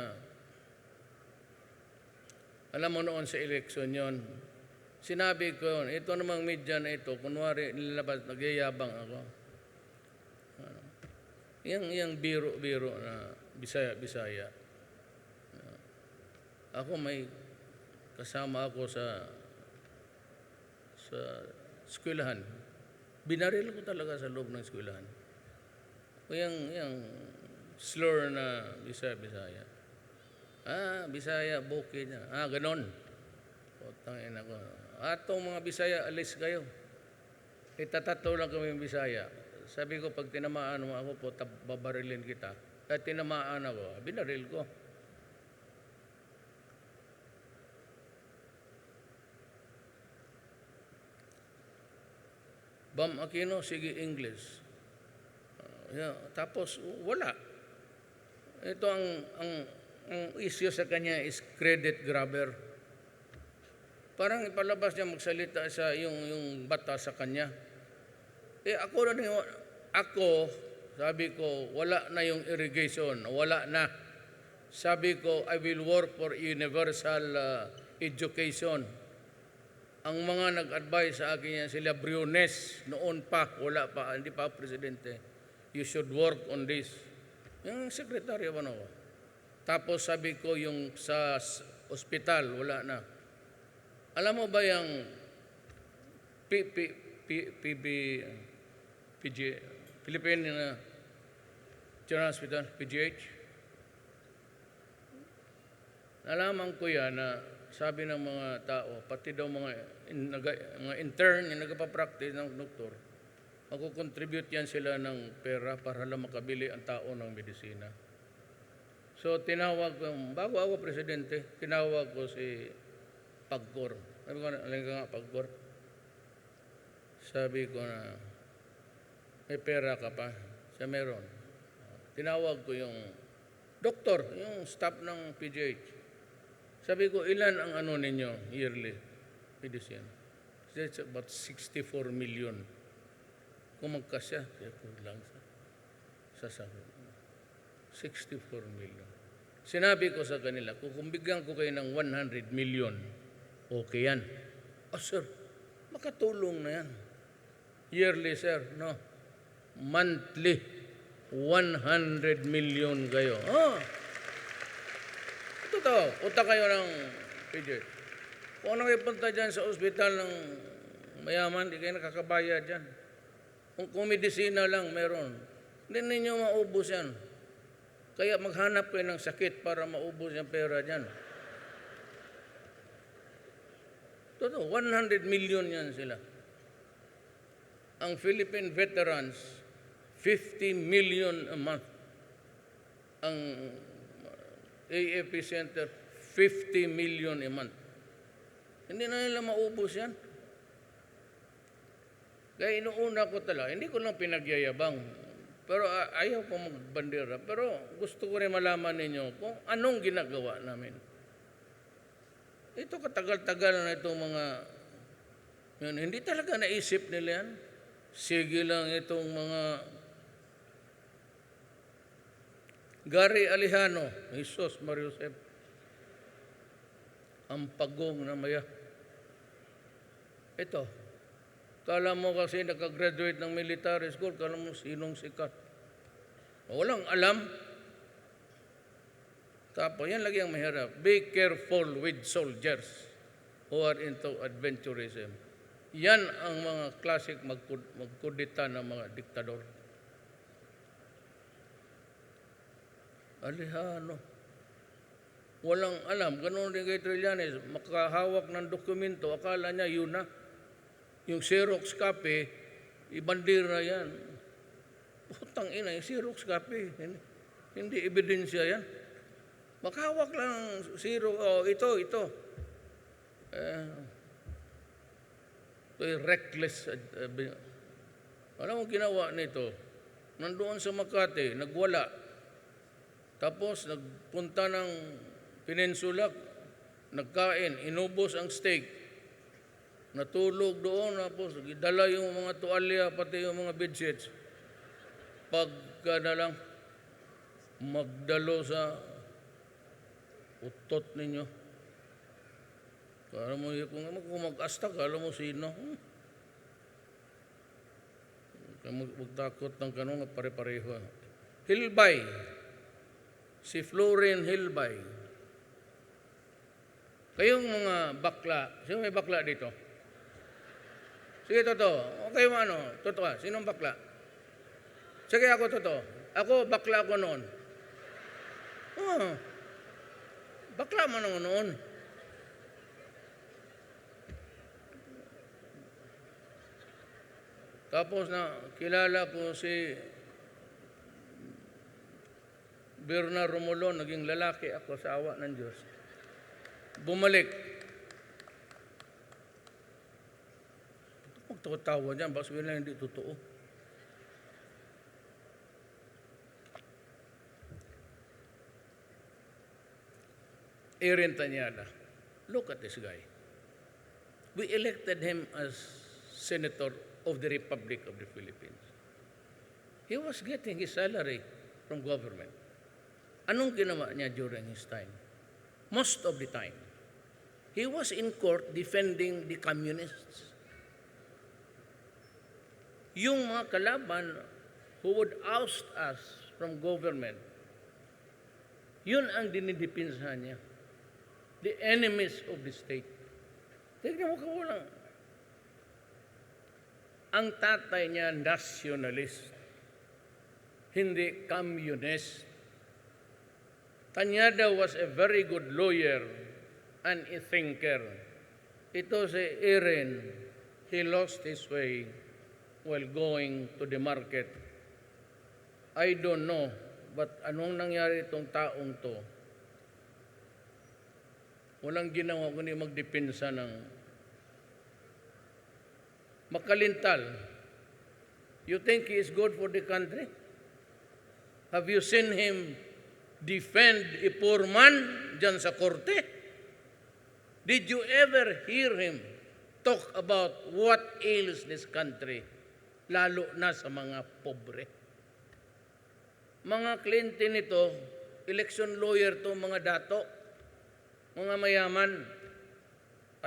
alam mo noon sa eleksyon yon, sinabi ko, ito namang media na ito, kunwari nilabas, nagyayabang ako. Yung biro-biro na Bisaya. Ako may kasama ako sa eskwelahan. Binaril ko talaga sa loob ng eskwelahan. O yung slur na Bisaya. Bisaya, bukid niya. Ganon. Putangin ako. Atong mga Bisaya, alis kayo. Itatatlo lang kami Bisaya. Sabi ko, pag tinamaan mo ako po, babarilin kita. Kahit tinamaan ako, binaril ko. Bam Aquino, sige English. Tapos, wala. Ito ang issue sa kanya is credit grabber. Parang ipalabas niya magsalita sa yung bata sa kanya. Sabi ko, wala na yung irrigation, wala na. Sabi ko, I will work for universal education. Ang mga nag-advise sa akin yan, sila Briones, noon pa, wala pa, hindi pa presidente. You should work on this. Yung sekretaryo ba na ako? Tapos sabi ko, yung sa ospital, wala na. Alam mo ba yung Philippine General Hospital, PGH? Nalaman ko yan na sabi ng mga tao, pati daw mga intern yung nagpapractice ng doktor, magkukontribute yan sila ng pera para lang makabili ang tao ng medisina. So tinawag ko, bago ako presidente, tinawag ko si Pagcor. Sabi ko, alin ka nga Pagcor? Sabi ko na, may pera ka pa? Siya meron. Tinawag ko yung doktor, yung staff ng PGH. Sabi ko, ilan ang ano ninyo yearly medicine? It's about 64 million. Kung magkasya, lang sa sahod. 64 million. Sinabi ko sa kanila, kung bigyan ko kayo ng 100 million, okay yan. Sir, makatulong na yan. Yearly, sir, no. Monthly, 100 million kayo. Totoo, utak kayo ng PJ. Kung ano kayo punta dyan sa ospital ng mayaman, di kayo nakakabayad dyan. Kung medisina lang meron, hindi ninyo maubos yan. Kaya maghanap kayo ng sakit para maubos yung pera dyan. Totoo, 100 million yan sila. Ang Philippine veterans, 50 million a month. Ang AFP Center, 50 million a month. Hindi na nila maubos yan. Kaya inuuna ko talaga, hindi ko lang pinagyayabang. Pero ayaw ko magbandera. Pero gusto ko rin malaman ninyo kung anong ginagawa namin. Ito katagal-tagal na itong mga, yun, hindi talaga naisip nila yan. Sige lang itong mga Gary Alejano, Jesus Mariusep, ang pagong na maya. Ito, kala mo kasi nakagraduate ng military school, kala mo sinong sikat. Walang alam. Tapos, yan lagi ang mahirap. Be careful with soldiers who are into adventurism. Yan ang mga classic magkudita ng mga diktador. Alejano. Walang alam. Ganun din kay Trillanes. Makahawak ng dokumento, akala niya yun na. Yung Xerox copy, ibandir na yan. Putang ina, yung Xerox copy. Hindi ebidensya yan. Makahawak lang Xerox. Ito. Ito yung reckless. Alam mo ginawa nito? Nandoon sa Makati, nagwala. Tapos nagpunta ng Peninsula, nagkain, inubos ang steak. Natulog doon, tapos dala yung mga tuwalya, pati yung mga bedsheets. Pagka na lang, magdalo sa utot ninyo. Kala mo, kung mag-asta, kala mo sino? Magtakot ng kanong pare-pareho. Hilbay. Si Florin Hilbay. Kayong mga bakla, sino may bakla dito? Sige, totoo. Okay mo ano? Totoo. Sinong bakla? Sige, ako totoo. Ako, bakla ko noon. Oh, bakla man ako noon. Tapos na kilala ko si Birna Romulo, naging lalaki ako sa awa ng Diyos. Bumalik. Magtawa dyan, baka sabihin lang hindi totoo. Aaron Tanyada. Look at this guy. We elected him as Senator of the Republic of the Philippines. He was getting his salary from government. Anong ginawa niya during his time? Most of the time, he was in court defending the communists. Yung mga kalaban who would oust us from government, yun ang dinidipinsahan niya. The enemies of the state. Tignan mo kawalang. Ang tatay niya, nationalist. Hindi communist. Tanyada was a very good lawyer and a thinker. Ito si Aaron, he lost his way while going to the market. I don't know, but anong nangyari itong taong to? Walang ginawa kundi magdepensa ng makalintal. You think he is good for the country? Have you seen him defend a poor man dyan sa korte? Did you ever hear him talk about what ails this country, lalo na sa mga pobre? Mga kliyente nito, election lawyer to mga dato, mga mayaman.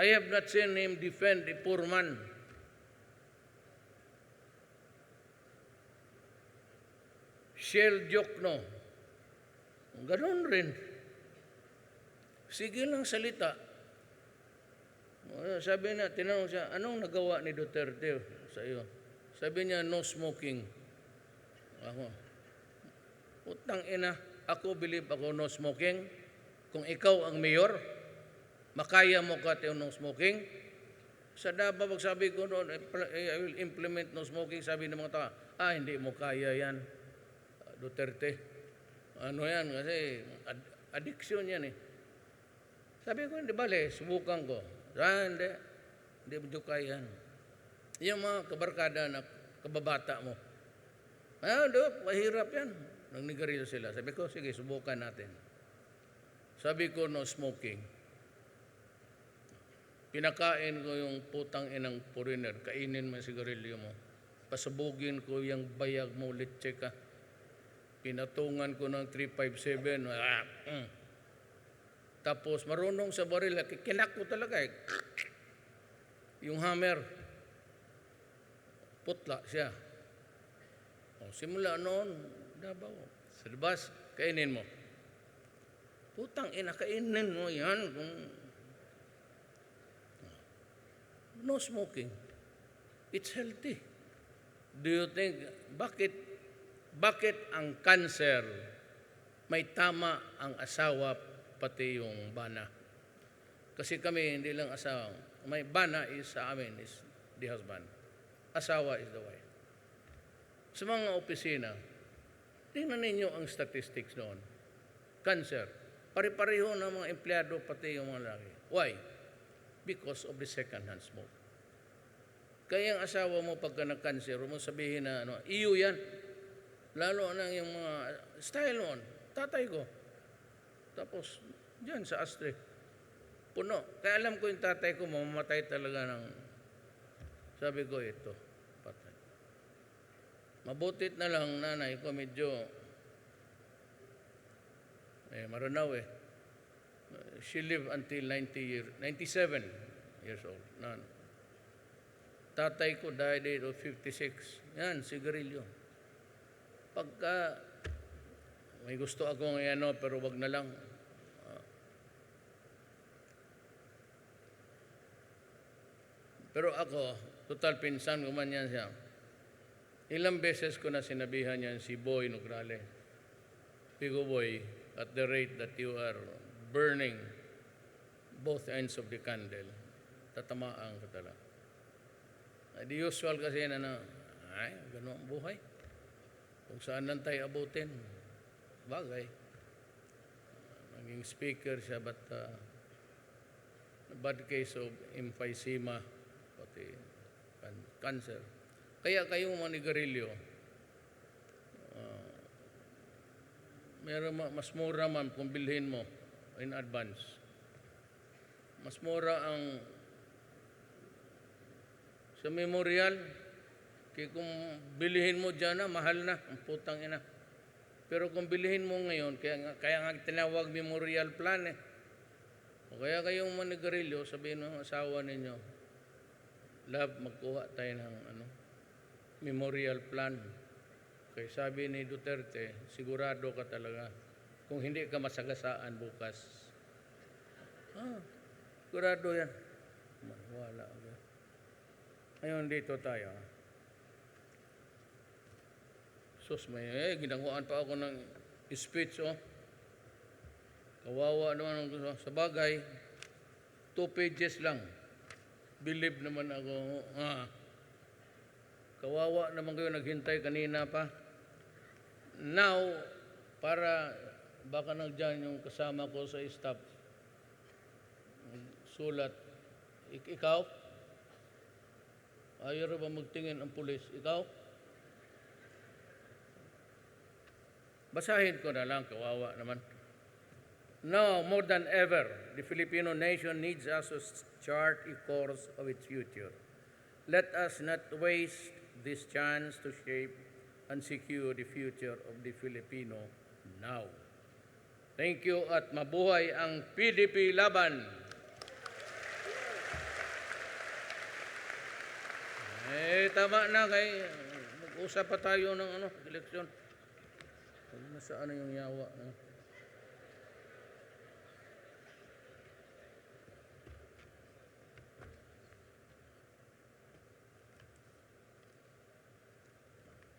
I have not seen him defend a poor man. Shell joke, no? Ganon rin. Sige lang salita. Sabi na, tinanong siya, anong nagawa ni Duterte sa iyo? Sabi niya, no smoking. Ako, utang ina, ako believe ako no smoking. Kung ikaw ang mayor, makaya mo ka tayo no smoking? Sa Davao, sabi ko noon, I will implement no smoking, sabi ng mga tao, hindi mo kaya yan, Duterte. Ano yan? Kasi addiction yan eh. Sabi ko, hindi bale, subukan ko. Hindi mo kaya yan. Yung mga kabarkada na kababata mo, mahirap yan. Nagnigarilyo sila. Sabi ko, sige, subukan natin. Sabi ko, no smoking. Pinakain ko yung putang inang foreigner. Kainin mo yung sigarilyo mo. Pasabugin ko yung bayag mo, litse ka. Pinatungan ko ng 357. Tapos marunong sa baril. Kinak ko talaga eh. Yung hammer. Putla siya. Simula noon, Davao. Sa labas, kainin mo. Putang ina, kainin mo yan. No smoking. It's healthy. Do you think, bakit ang cancer may tama ang asawa pati yung bana? Kasi kami hindi lang asawa. May bana is sa amin is the husband. Asawa is the wife. Sa mga opisina, tingnan ninyo ang statistics noon. Cancer. Pare-pareho ng mga empleyado pati yung mga lalaki. Why? Because of the second-hand smoke. Kaya ang asawa mo pagka nag-cancer, mo sabihin na, iyo yan. Lalo na yung mga style noon. Tatay ko. Tapos, dyan sa ashtray. Puno. Kaya alam ko yung tatay ko, mamamatay talaga ng, sabi ko ito, patay. Mabutit na lang, nanay ko, medyo, maranaw eh. She lived until 97 years old. Tatay ko died at 56. Yan, sigarilyo. Pagka may gusto akong pero wag na lang. Pero ako, total pinsan ko man yan siya. Ilang beses ko na sinabihan yan si Boy Nograles. Pigo Boy, at the rate that you are burning both ends of the candle, tatamaan ka talaga. The usual kasi na ay, gano'n ang buhay. Kung saan lang tayo abutin, bagay. Naging speaker siya, but bad case of emphysema, pati cancer. Kaya kayong manigarilyo, mas mura man kung bilhin mo in advance. Mas mura ang sa memorial, kaya kung bilhin mo dyan na, mahal na, ang putang ina. Pero kung bilhin mo ngayon, kaya nga tinawag memorial plan eh. O kaya kayong manigarilyo, sabihin ng asawa ninyo, love, magkuha tayo ng memorial plan. Kaya sabi ni Duterte, sigurado ka talaga kung hindi ka masagasaan bukas. Sigurado yan. Wala. Ngayon dito tayo. Sus, ginawaan pa ako ng speech, Kawawa naman sa bagay. 2 pages lang. Believe naman ako. Kawawa naman kayo, naghintay kanina pa. Now, para baka nagdyan yung kasama ko sa staff, sulat, ikaw? Ayaw ba magtingin ang pulis? Ikaw? Basahin ko na lang, kawawa naman. Now, more than ever, the Filipino nation needs us to chart a course of its future. Let us not waste this chance to shape and secure the future of the Filipino now. Thank you at mabuhay ang PDP Laban. Tama na kay mag-usap pa tayo ng eleksyon. Nasaan na yung yawa?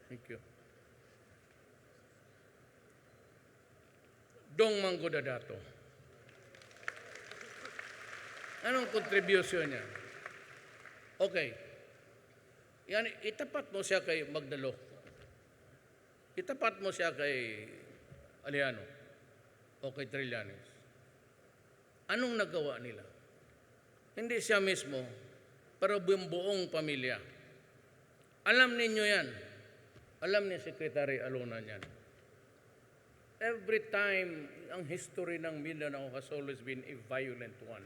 Thank you. Dong Manggodadato. Anong contribution niya? Okay. Yan, itapat mo siya kay Magdalo. Itapat mo siya kay Aliano o kay Trillanes. Anong nagawa nila? Hindi siya mismo, pero buong pamilya. Alam ninyo yan. Alam ni Secretary Alona yan. Every time, ang history ng Mindanao has always been a violent one.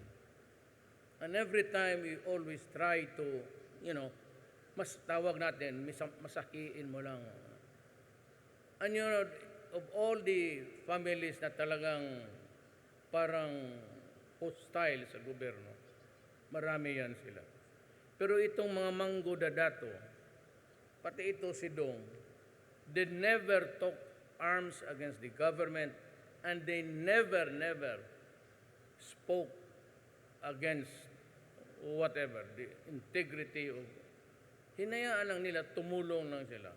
And every time, we always try to, mas tawag natin, masakiin mo lang. And of all the families na talagang parang hostile sa gobyerno, marami yan sila. Pero itong mga Manggodadato, pati ito si Dong, they never took arms against the government and they never spoke against whatever, the integrity of. Hinayaan lang nila, tumulong lang sila.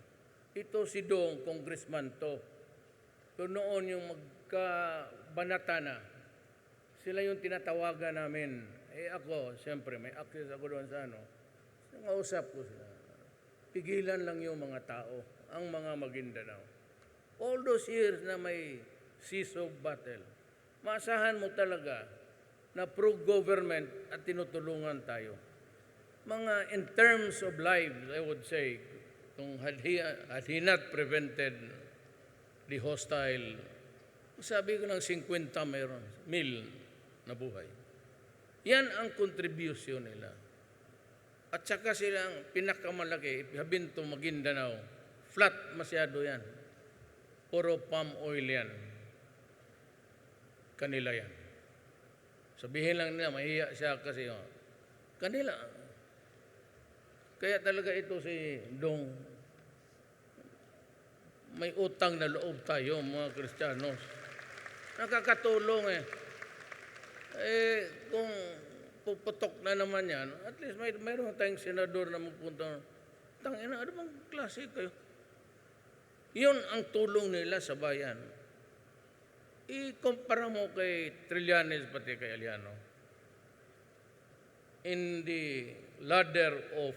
Ito si Dong, congressman to. So noon yung magkabanata na, sila yung tinatawagan namin. Ako, siyempre, may access ako doon sa Nangausap ko sila. Pigilan lang yung mga tao, ang mga Maguindanao. All those years na may cease of battle, maasahan mo talaga na pro-government at tinutulungan tayo. Mga in terms of lives, I would say, kung had he not prevented the hostile, sabi ko ng 50 mil na buhay. Yan ang contribution nila. At saka silang pinakamalaki, Habinto, Maguindanao, flat masyado yan. Puro palm oil yan. Kanila yan. Sabihin lang nila, mahiya siya kasi kanila. Kaya talaga ito si Dong, may utang na loob tayo mga Kristiyanos. Nakakatulong kung puputok na naman yan, at least mayroon tayong senador na magpunta. Tangina, ano bang klase kayo? Yun ang tulong nila sa bayan. Ikumpara mo kay Trillanes pati kay Aliano. In the ladder of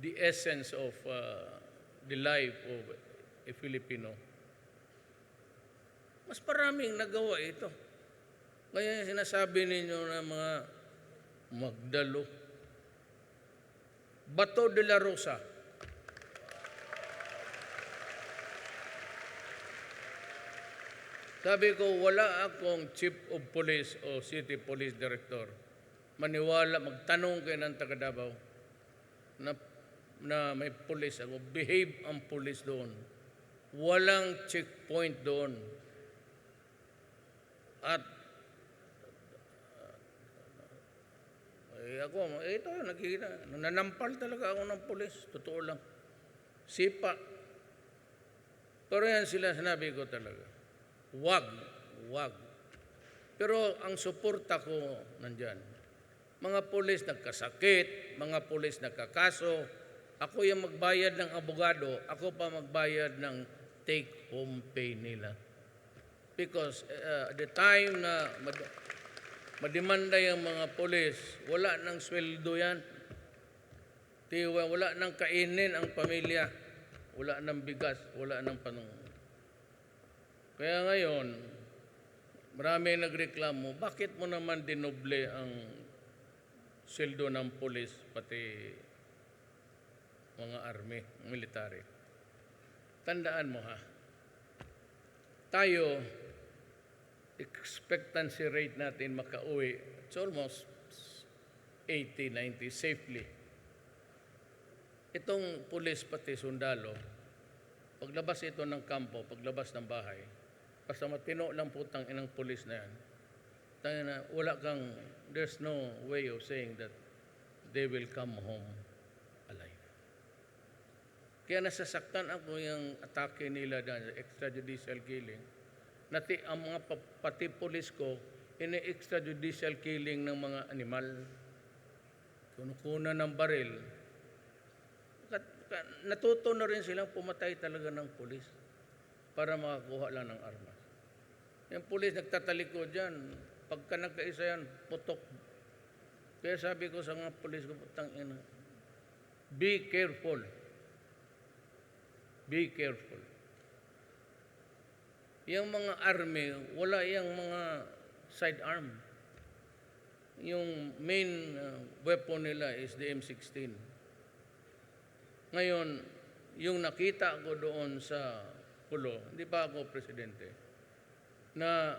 the essence of the life of a Filipino, mas maraming nagawa ito. Kaya sinasabi ninyo na mga Magdalo, Bato de la Rosa, sabi ko, wala akong chief of police o city police director. Maniwala, magtanong kayo ng taga Davao na may police ako. Behave ang police doon. Walang checkpoint doon. At ako, ito, nakikita. Nanampal talaga ako ng pulis. Totoo lang. Sipa. Pero yan sila, sinabi ko talaga. Wag. Pero ang suporta ko nandyan. Mga pulis nagkasakit, mga pulis nagkakaso. Ako yung magbayad ng abogado, ako pa magbayad ng take-home pay nila. Because at the time na mademanda yung mga pulis, wala nang sweldo yan. Wala nang kainin ang pamilya. Wala nang bigas, wala nang panong. Kaya ngayon, marami nagreklamo, bakit mo naman dinoble ang sweldo ng pulis, pati mga army, military? Tandaan mo ha, tayo, expectancy rate natin makauwi, it's almost 80, 90 safely. Itong pulis pati sundalo, paglabas ito ng kampo, paglabas ng bahay, basta matino lang putang inang pulis na yan, wala kang, there's no way of saying that they will come home alive. Kaya nasasaktan ako yung atake nila dahil extrajudicial killing. Ang mga pati pulis ko, ini-extrajudicial killing ng mga animal. Kunukuna ng baril. Natuto na rin silang pumatay talaga ng pulis para makakuha lang ng armas. Yung pulis nagtatalikod dyan. Pagka nagkaisa yan, putok. Kaya sabi ko sa mga pulis ko, tangina, be careful. Be careful. Yung mga army, wala yung mga sidearm. Yung main weapon nila is the M16. Ngayon, yung nakita ko doon sa Pulo, hindi pa ako presidente, na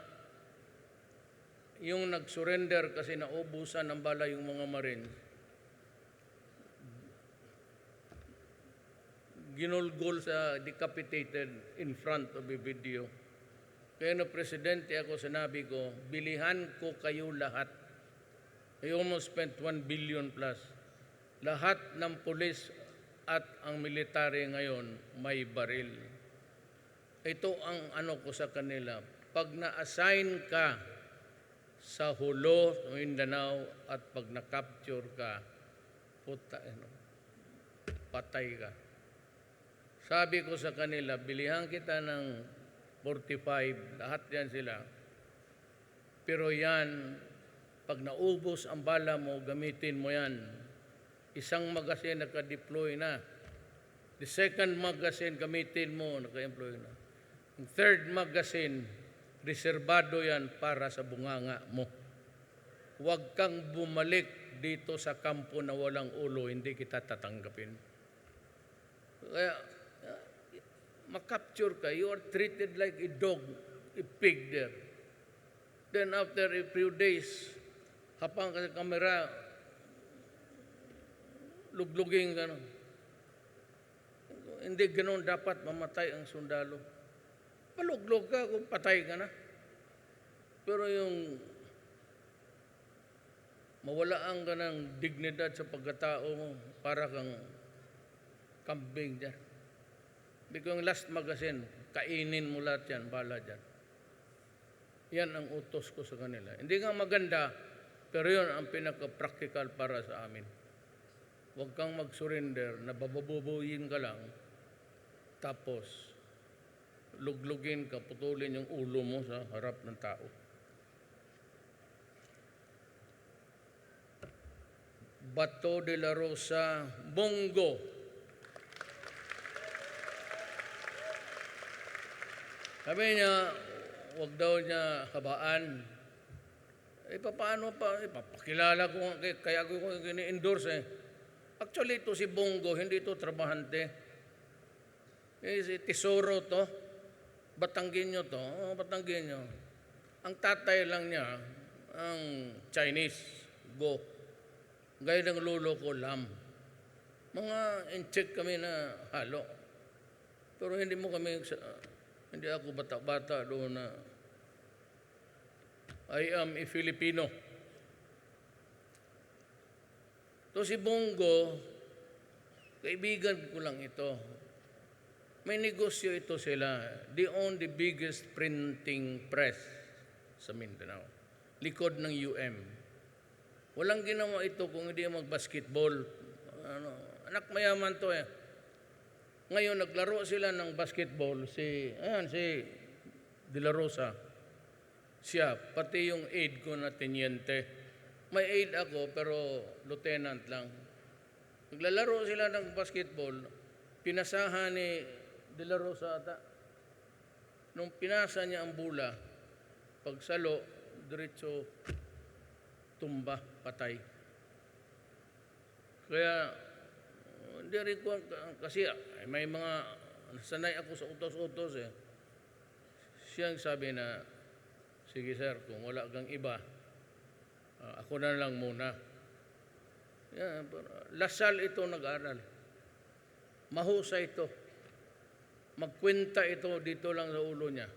yung nag-surrender kasi naubusan ng bala yung mga Marines, ginulgol sa decapitated in front of a video. Kaya na presidente ako, sinabi ko, bilihan ko kayo lahat. I almost spent 1 billion plus. Lahat ng pulis at ang military ngayon may baril. Ito ang ano ko sa kanila. Pag na-assign ka sa Hulo, Mindanao, at pag na-capture ka, patay ka. Sabi ko sa kanila, bilihan kita ng 45, lahat yan sila. Pero yan, pag naubos ang bala mo, gamitin mo yan. Isang magazine naka-deploy na. The second magazine, gamitin mo, naka-employ na. Ang third magazine, reserbado yan para sa bunganga mo. Huwag kang bumalik dito sa kampo na walang ulo, hindi kita tatanggapin. Kaya, makapture ka, you are treated like a dog, a pig there. Then after a few days, hapang ka sa kamera, lugluging ka. Hindi ganoon dapat mamatay ang sundalo. Paluglog ka kung patay ka na. Pero yung mawalaan ka ng dignidad sa pagkatao mo, para kang kambing dyan. Biglang yung last magazine, kainin mo lahat yan, bala dyan. Yan ang utos ko sa kanila. Hindi nga maganda, pero yun ang pinaka-practical para sa amin. Huwag kang mag-surrender na bababubuyin ka lang, tapos luglugin ka, putulin yung ulo mo sa harap ng tao. Bato de la Rosa, Bongo. Sabi niya, huwag daw niya habaan. Paano pa? Papakilala ko, kaya ko gini-endorse eh. Actually, ito si Bongo, hindi ito trabahante. Si Tesoro to. Batanggenyo to. Batanggenyo. Ang tatay lang niya, ang Chinese, Go. Gaya ng lolo ko, Lam. Mga in-check kami na halo. Pero hindi ako bata-bata doon na I am a Filipino. So si Bongo, kaibigan ko lang ito. May negosyo ito sila. They own the biggest printing press sa Mindanao. Likod ng UM. Walang ginawa ito kung hindi mag-basketball. Anak mayaman to eh. Ngayon, naglaro sila ng basketball. Si De La Rosa. Siya, pati yung aide ko na tenyente. May aide ako, pero lieutenant lang. Naglalaro sila ng basketball. Pinasahan ni De La Rosa ata. Nung pinasa niya ang bola, pagsalo, diretso tumba, patay. Kaya, hindi rin ko, kasi may mga, sanay ako sa utos-utos eh. Siyang sabi na, sige sir, kung wala kang iba, ako na lang muna. Yan, Lasal ito nag-aral. Mahusay ito. Magkwenta ito dito lang sa ulo niya.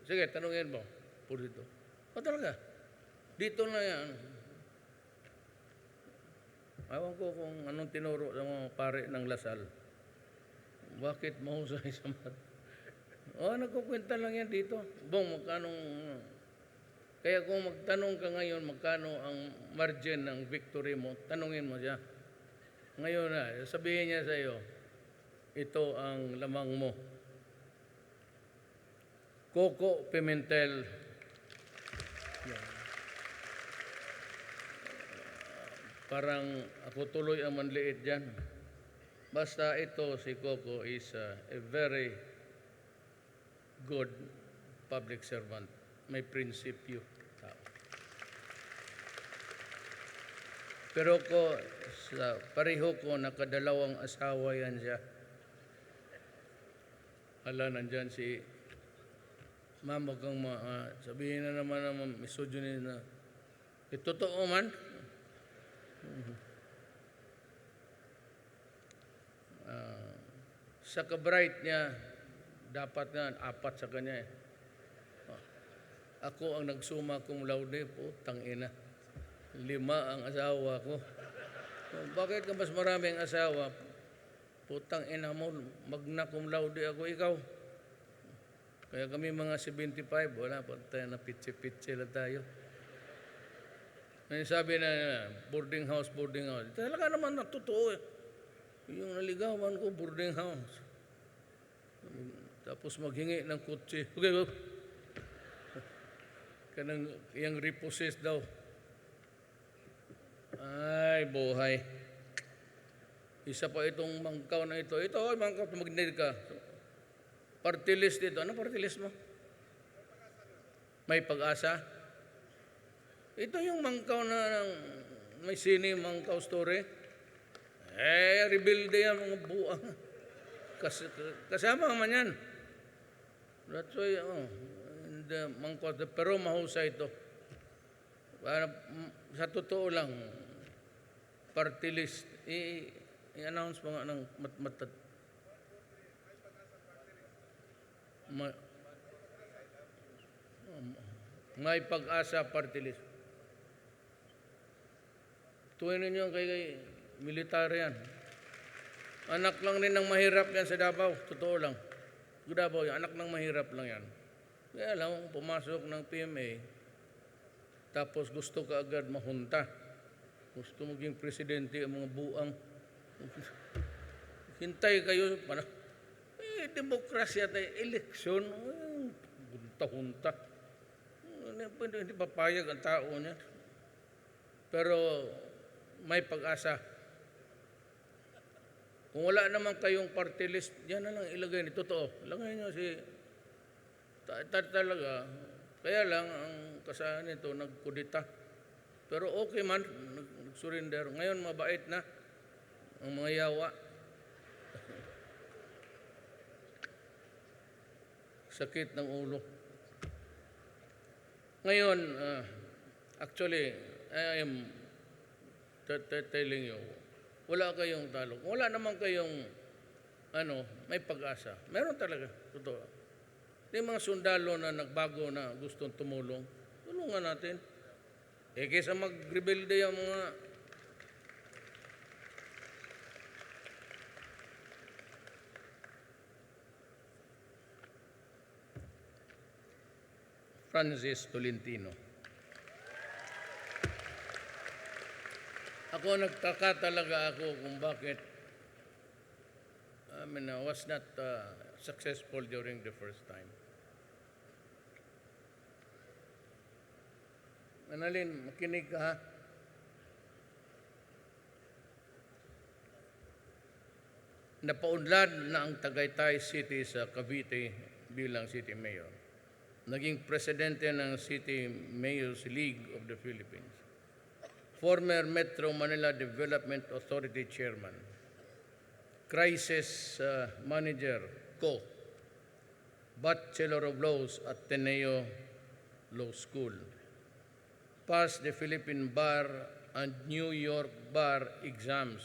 Sige, tanungin mo. Puro dito. Talaga? Dito na yan. Ewan ko kung anong tinuro sa mga pare ng Lasal. Bakit mahusay sa mat? Nagkukwenta lang yan dito. Magkanong... Kaya kung magtanong ka ngayon, magkano ang margin ng victory mo, tanungin mo siya. Ngayon na, sabihin niya sa iyo, ito ang lamang mo. Coco Pimentel. Parang ako tuloy ang manliit dyan. Basta ito, si Coco is a very good public servant. May prinsipyo. Pero pareho ko, nakadalawang asawa yan siya. Nandyan si Ma'am, wag kang sabihin na naman misogyny na. Totoo man. Sa ka-bright niya, dapat nga 4 sa kanya eh. Ako ang nagsuma cum laude, putang ina. 5 ang asawa ko. Bakit ka mas maraming asawa? Putang ina mo, magna cum laude ako, ikaw. Kaya kami mga 75, wala pa tayo na pitsi-pitsi lang tayo. Sabi na, boarding house. Talaga naman na totoo eh. Yung naligawan ko, boarding house. Tapos maghingi ng kutsi. Okay, kanang yung repossess daw. Ay, buhay. Isa pa itong mangkaw na ito. Ito, mangkaw, tumagnig ka. Party list ito. Ano party list mo? May pag-asa? Ito yung mangkaw na may sini mangkaw story. Rebuild yan mga buang. Kasama man yan. That's why, mangkaw, pero mahusay ito. Sa totoo lang, party list, i-announce mo nga ng matmatad. May pag-asa party list. Tuwin ninyo kay militar yan. Anak lang rin ng mahirap yan sa Davao. Totoo lang. Davao yan, anak ng mahirap lang yan. Kaya lang, pumasok ng PMA, tapos gusto ka agad mahunta. Gusto maging presidente ang mga buang. Hintay kayo. Demokrasya tayo. Eleksyon. Hunta-hunta. Hindi papayag ang tao niya. Pero may pag-asa. Kung wala naman kayong party list, yan na lang ilagay ni totoo. Ilagay nyo si talaga. Kaya lang ang kasalanan nito nagkudita. Pero okay man, nag-surrender. Ngayon mabait na ang mga yawa. Sakit ng ulo. Ngayon, actually, I am telling you, wala kayong talo. Kung wala naman kayong may pag-asa. Meron talaga, totoo. Yung mga sundalo na nagbago na gustong tumulong, tulungan natin. Kaysa mag-rebelde yung mga Francis Tolentino. Ako nagtaka talaga ako kung bakit I was not successful during the first time. Manalin, makinig ka ha. Napaunlad na ang Tagaytay City sa Cavite bilang City Mayor. Naging presidente ng City Mayors League of the Philippines. Former Metro Manila Development Authority Chairman. Crisis Manager, Co. Bachelor of Laws at Ateneo Law School. Passed the Philippine Bar and New York Bar exams.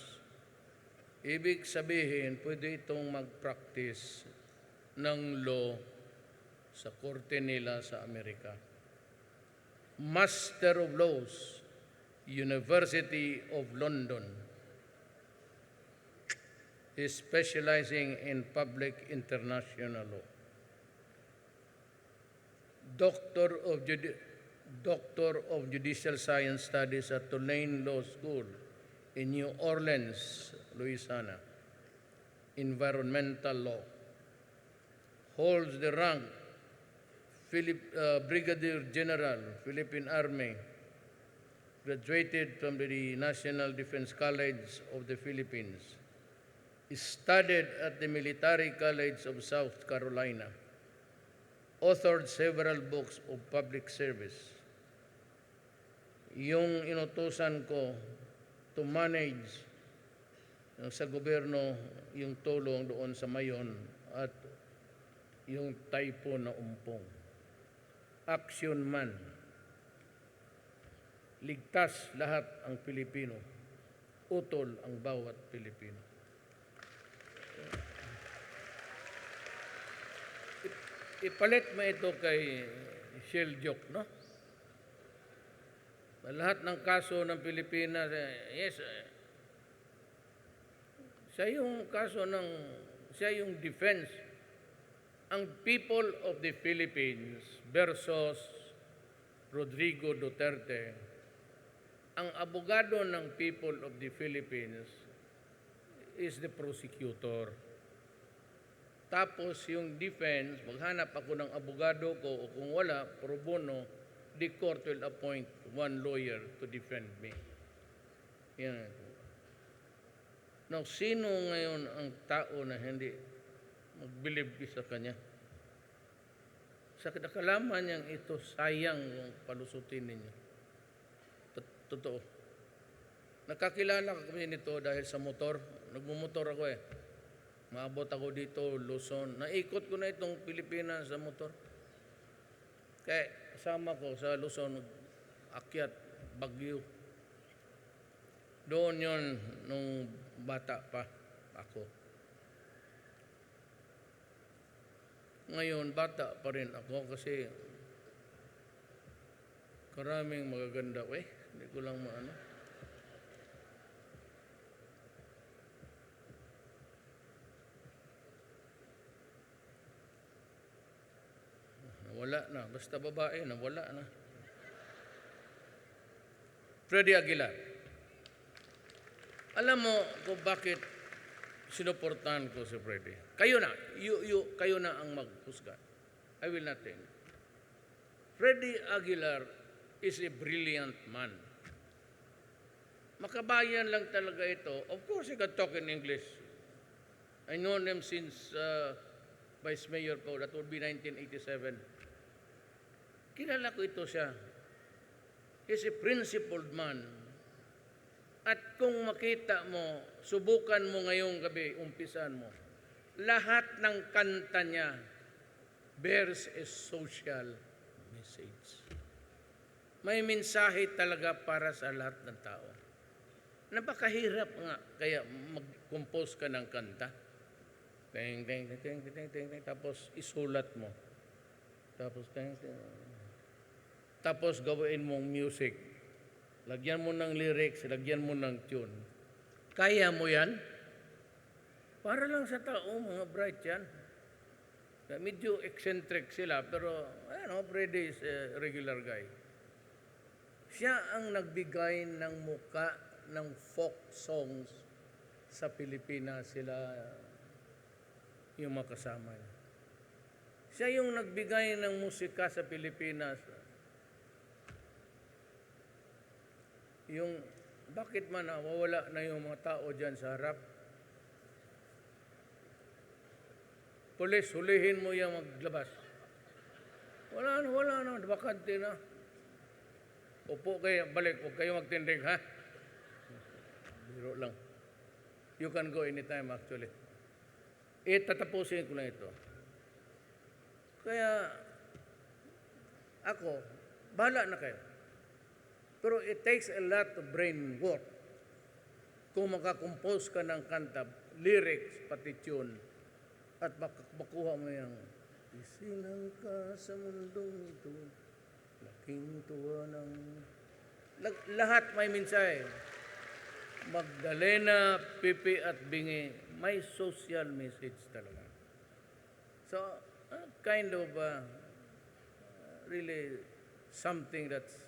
Ibig sabihin, pwede itong mag-practice ng law sa korte nila sa Amerika. Master of Laws, University of London. Is specializing in public international law. Doctor of Judicial Science Studies at Tulane Law School in New Orleans, Louisiana. Environmental law. Holds the rank Brigadier General, Philippine Army. Graduated from the National Defense College of the Philippines. Studied at the Military College of South Carolina. Authored several books of public service. Yung inutusan ko to manage sa gobyerno yung tulong doon sa Mayon at yung typhoon na umpong. Action man. Ligtas lahat ang Pilipino. Utol ang bawat Pilipino. Ipalit mo ito kay Shell Joke, no? Lahat ng kaso ng Pilipinas, yes, siya yung kaso siya yung defense. Ang people of the Philippines versus Rodrigo Duterte, ang abogado ng people of the Philippines is the prosecutor. Tapos yung defense, maghanap ako ng abogado ko o kung wala, pro bono, the court will appoint one lawyer to defend me. Yan. Now, sino ngayon ang tao na hindi mag-believe sa kanya? Sa nakalaman niyang ito, sayang yung palusutin ninyo. Totoo. Nakakilala ko kami nito dahil sa motor. Nagmumotor ako eh. Maabot ako dito, Luzon. Naikot ko na itong Pilipinas sa motor. Kaya kasama ko sa Luzon, akyat, Baguio. Doon yon nung bata pa ako. Ngayon, bata pa rin ako kasi karaming magaganda. Hindi ko lang maano. Wala na. Basta babae na, wala na. Freddy Aguilar. Alam mo kung bakit sinuportahan ko si Freddy. Kayo na. Kayo na ang maghusga. I will not tell you. Freddy Aguilar is a brilliant man. Makabayan lang talaga ito. Of course, he can talk in English. I know him since Vice Mayor po. That would be 1987. Kilala ko ito siya. He's a principled man. At kung makita mo, subukan mo ngayong gabi, umpisan mo, lahat ng kanta niya bears a social message. May mensahe talaga para sa lahat ng tao. Napakahirap nga kaya mag-compose ka ng kanta. Ting, ting, ting, ting, ting, ting, tapos isulat mo. Tapos ting, ting, tapos gawin mong music. Lagyan mo ng lyrics, lagyan mo ng tune. Kaya mo yan? Para lang sa tao, mga bright yan. Medyo eccentric sila, pero Freddy is a regular guy. Siya ang nagbigay ng muka ng folk songs sa Pilipinas, sila yung makasama niya. Siya yung nagbigay ng musika sa Pilipinas. Yung, bakit man nawawala na yung mga tao dyan sa harap? Pulis, hulihin mo yung maglabas. Wala na, bakante na. Upo kayo, balik, huwag kayo magtindig, ha? Biro lang. You can go anytime, actually. Tatapusin ko lang ito. Kaya, ako, bahala na kayo. Pero it takes a lot of brain work kung makakompose ka ng kanta, lyrics, pati tune, at makuha mo yung isilang ka sa mundong ito, laking tuwa ng... Lahat may mensahe. Magdalena, Pipi at Bingi, may social message talaga. So, kind of really something that's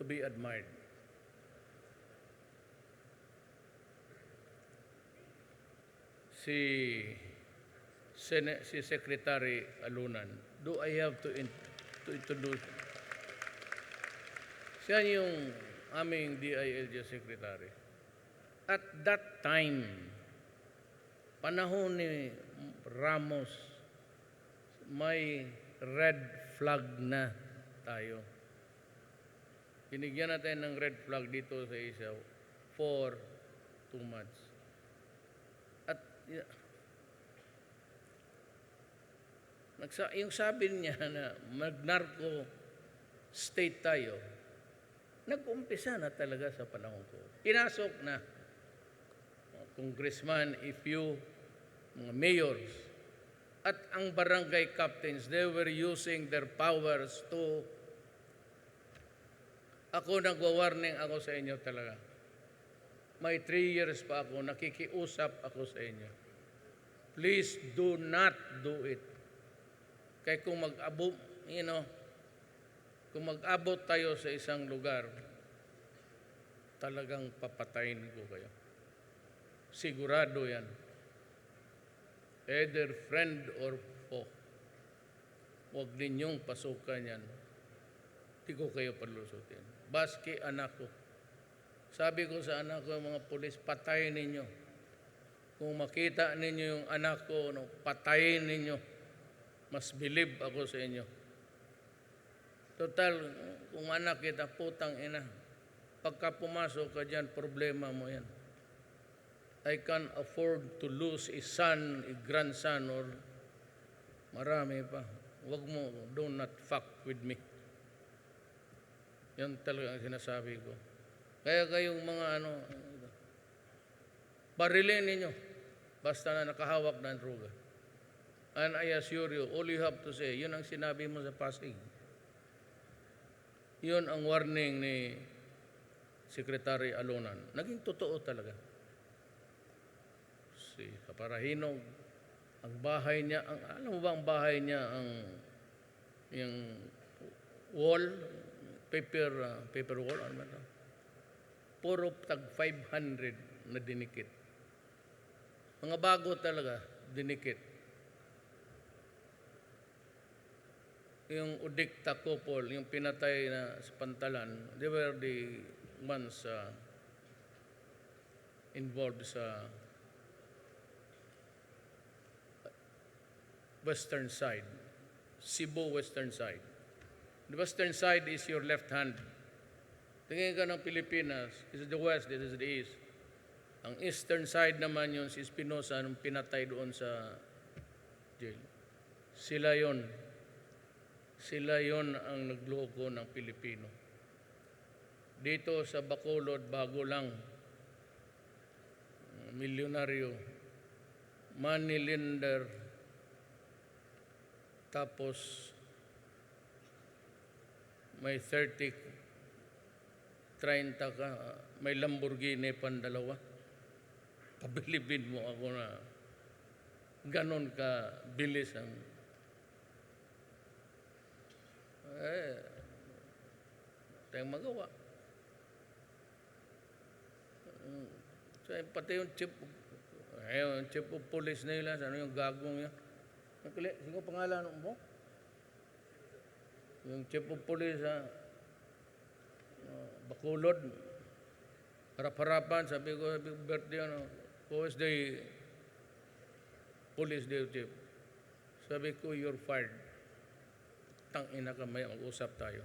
to be admired. Si Secretary Alunan, do I have to introduce? Siya yung aming DILG Secretary. At that time, panahon ni Ramos, may red flag na tayo. Binigyan natin ng red flag dito sa Isaw for 2 months. At yung sabi niya na mag-narco state tayo, nag-umpisa na talaga sa panahon ko. Pinasok na congressman, mga mayors, at ang barangay captains, they were using their powers to... Ako nagwa-warning ako sa inyo talaga. May 3 years pa ako, nakikiusap ako sa inyo. Please do not do it. Kaya kung kung mag-abot tayo sa isang lugar, talagang papatayin ko kayo. Sigurado yan. Either friend or foe. Huwag ninyong pasukan yan. Di ko kayo palusutin. Baski anak ko. Sabi ko sa anak ko, mga pulis, patayin ninyo. Kung makita ninyo yung anak ko, patayin ninyo. Mas believe ako sa inyo. Total, kung anak kita, putang ina. Pagka pumasok ka dyan, problema mo yan. I can't afford to lose a son, a grandson, or marami pa. Huwag mo, do not fuck with me. Yan talaga ang sinasabi ko. Kaya kayong mga barilin ninyo, basta na nakahawak ng droga. And I assure you, all you have to say, yun ang sinabi mo sa Pasig. Yun ang warning ni Secretary Alunan. Naging totoo talaga. Si Kaparahinog, ang bahay niya, alam mo ba ang bahay niya, yung wall, paper wall, ano ba ito? puro tag 500 na dinikit. Mga bago talaga, dinikit. Yung udikta couple, yung pinatay na sa Pantalan, they were the ones involved sa western side, Cebu western side. The western side is your left hand. Tingin ka ng Pilipinas, this is the west, this is the east. Ang eastern side naman yun, si Espinosa, nung pinatay doon sa jail. Sila yon. Sila yon ang nagloko ng Pilipino. Dito sa Bacolod, bago lang, milyonaryo, money lender, tapos may 30 ka, may Lamborghini pandalawa. Pabilibin mo ako na ganon ka bilis ang tayong magawa. So, pati yung chief of police nila, ano yung gagong yan? Sige pangalan mo? Yung chief of police sa Bacolod, harap-harapan, sabi ko, birthday, who is the police chief? Sabi ko, you're fired. Tangina ka, may mag-usap tayo.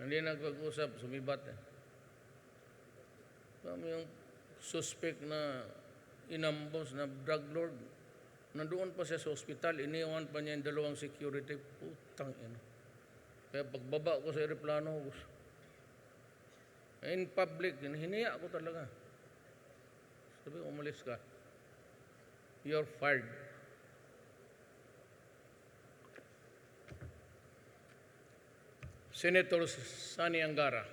Hindi nagpag-usap, sumibat. Kami yung suspect na inambos na drug lord. Nandoon pa siya sa ospital, iniwan pa niya yung dalawang security. Putang ina. Kaya pagbaba ko sa aeroplano, in public, hiniya ko talaga. Sabi, umalis ka. You're fired. Senator Sani Angara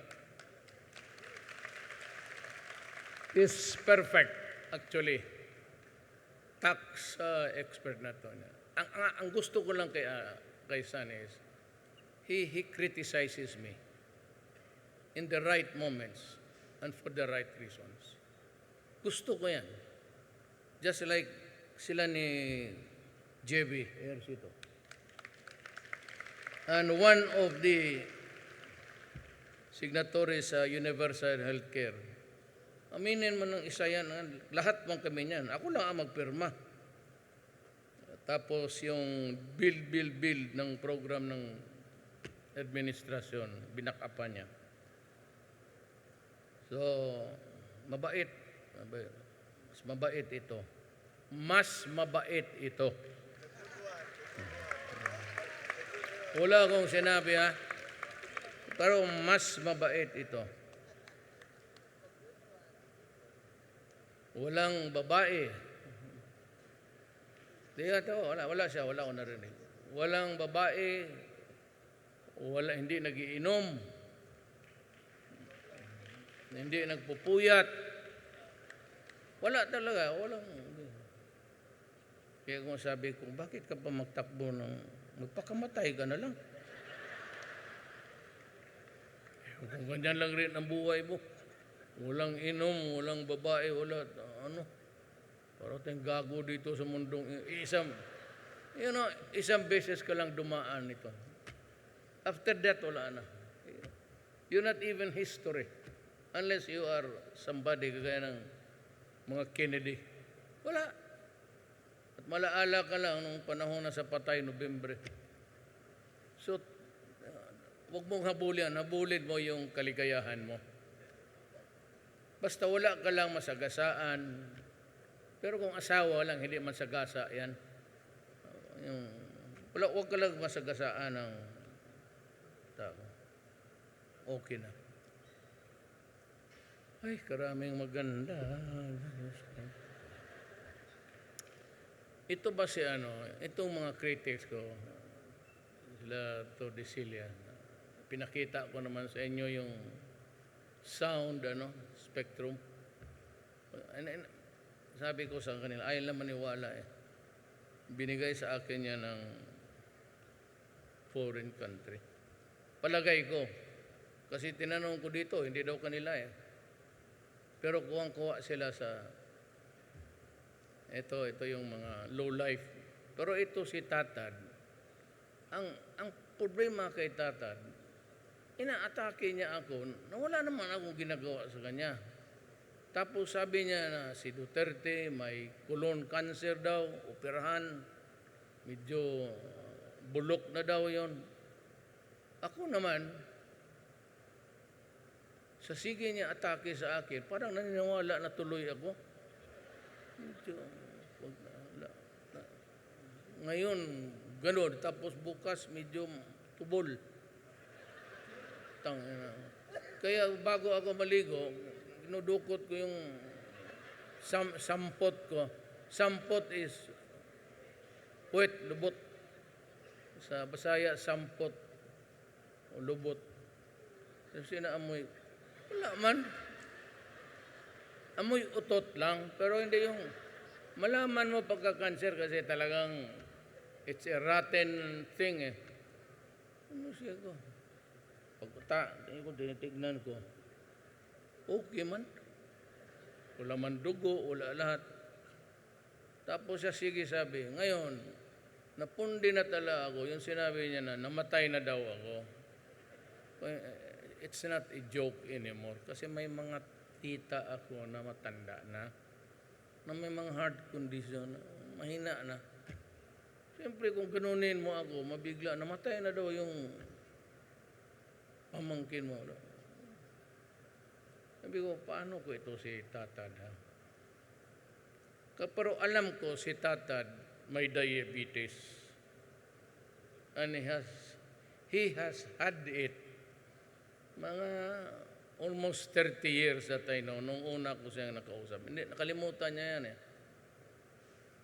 is perfect, actually. Tax expert na to. Ang gusto ko lang kay Sani is, he criticizes me in the right moments and for the right reasons. Gusto ko yan. Just like sila ni JB Ejercito. And one of the signatories sa Universal Healthcare, aminin mo ng isa yan, lahat mong kami niyan. Ako lang ang magpirma. Tapos yung build ng program ng administrasyon, binakapan niya. So, mabait. Mas mabait ito. Mas mabait ito. Wala akong sinabi ha. Pero mas mabait ito. Walang babae. Wala siya, wala akong narinig. Walang babae, hindi nagiinom, hindi nagpupuyat. Wala talaga, walang. Kaya kung sabi ko, bakit ka pa magtakbo magpakamatay ka na lang? Kung ganyan lang rin ang buhay mo. Walang inom, walang babae, wala, parang tayong gago dito sa mundong, isang beses ka lang dumaan ito. After that, wala na. You're not even history. Unless you are somebody kagaya ng mga Kennedy. Wala. At malaala ka lang nung panahon na sa patay, Nobyembre. So, huwag mong habulin mo yung kaligayahan mo. Basta wala ka lang masagasaan. Pero kung asawa lang, hindi masagasa, yan. Huwag ka lang masagasaan ng tao. Okay na. Ay, karaming maganda. Ito ba itong mga critics ko, sila Tordesillas, pinakita ko naman sa inyo yung sound, spectrum. And sabi ko sa kanila, ayaw lang maniwala eh. Binigay sa akin yan ng foreign country. Palagay ko. Kasi tinanong ko dito, hindi daw kanila eh. Pero kuwang-kuwa sila sa, ito yung mga low life. Pero ito si Tatad, ang problema kay Tatad, inaatake niya ako na wala naman akong ginagawa sa kanya. Tapos sabi niya na si Duterte may colon cancer daw, operahan, medyo bulok na daw yon. Ako naman, sa sige niya atake sa akin, parang naniniwala na tuloy ako. Medyo, ngayon, gano'n. Tapos bukas, medyo tubol. Kaya bago ako maligo, inudukot ko yung sampot ko. Sampot is puwet, lubot. Sa Basaya, sampot o lubot. Kasi naamoy, wala man. Amoy utot lang, pero hindi yung malaman mo pagka-cancer kasi talagang it's a rotten thing eh. Ano siya ko? Tinitignan ko. Okay man. Wala man dugo, wala lahat. Tapos siya sige sabi, ngayon, napundi na tala ako, yung sinabi niya na namatay na daw ako. It's not a joke anymore. Kasi may mga tita ako na matanda na may mga heart condition, mahina na. Siyempre kung ganunin mo ako, mabigla, namatay na daw yung pamangkin mo. Sabi ko, paano ko ito si Tatad? Ha? Pero alam ko si Tatad may diabetes. And he has had it mga almost 30 years that I know, nung una ko siyang nakausap. Hindi, nakalimutan niya yan eh.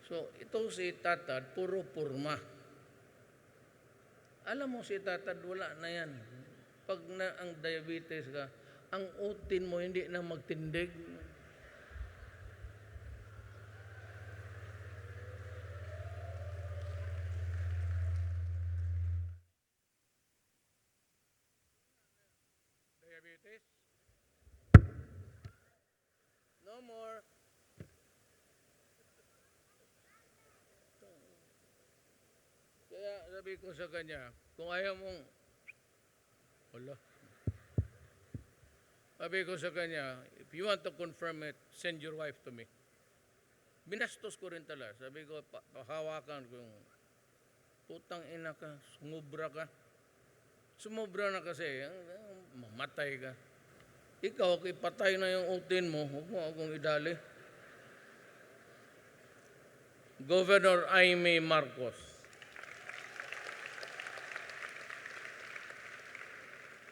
So, ito si Tatad, puro purma. Alam mo si Tatad, wala na yan. Pag na ang diabetes ka, ang utin mo hindi na magtindig. Diabetes? No more. Kaya sabi ko sa kanya, kung ayaw mong, wala. Sabi ko sa kanya, if you want to confirm it, send your wife to me. Binastos ko rin talaga. Sabi ko, pahawakan ko yung putang ina ka, sumubra ka. Sumubra na kasi, mamatay ka. Ikaw, patay na yung utin mo, huwag mo akong idali. Governor Aimee Marcos.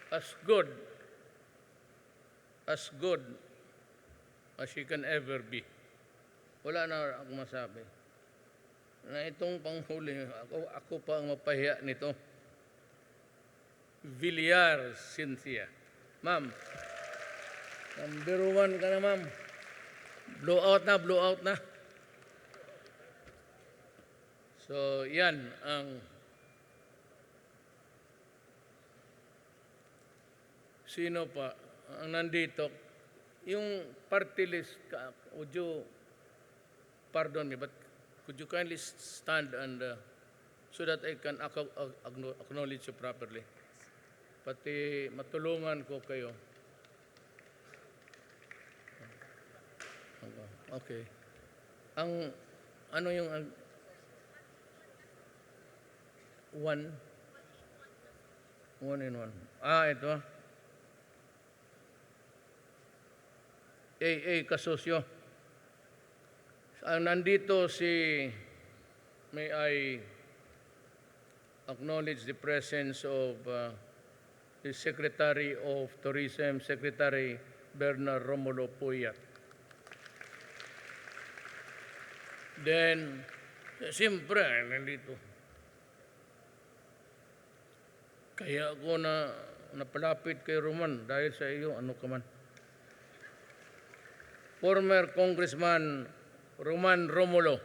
As good as she can ever be. Wala na ako masabi. Na itong panghuli, ako pa ang mapahiya nito. Villar Cynthia. Ma'am, number 1 ka na, ma'am. Blow out na. So, yan ang sino pa ang nandito. Yung party list, would you, pardon me, but could you kindly stand and so that I can acknowledge you properly? Pati matulungan ko kayo. Okay. Ang, ano yung, one in one. Ito. Kasosyo. Nandito may I acknowledge the presence of the Secretary of Tourism, Secretary Bernard Romulo Puyat. Then, siyempre, nandito. Kaya ako napalapit kay Roman dahil sa iyo, ano ka man. Former Congressman Roman Romulo.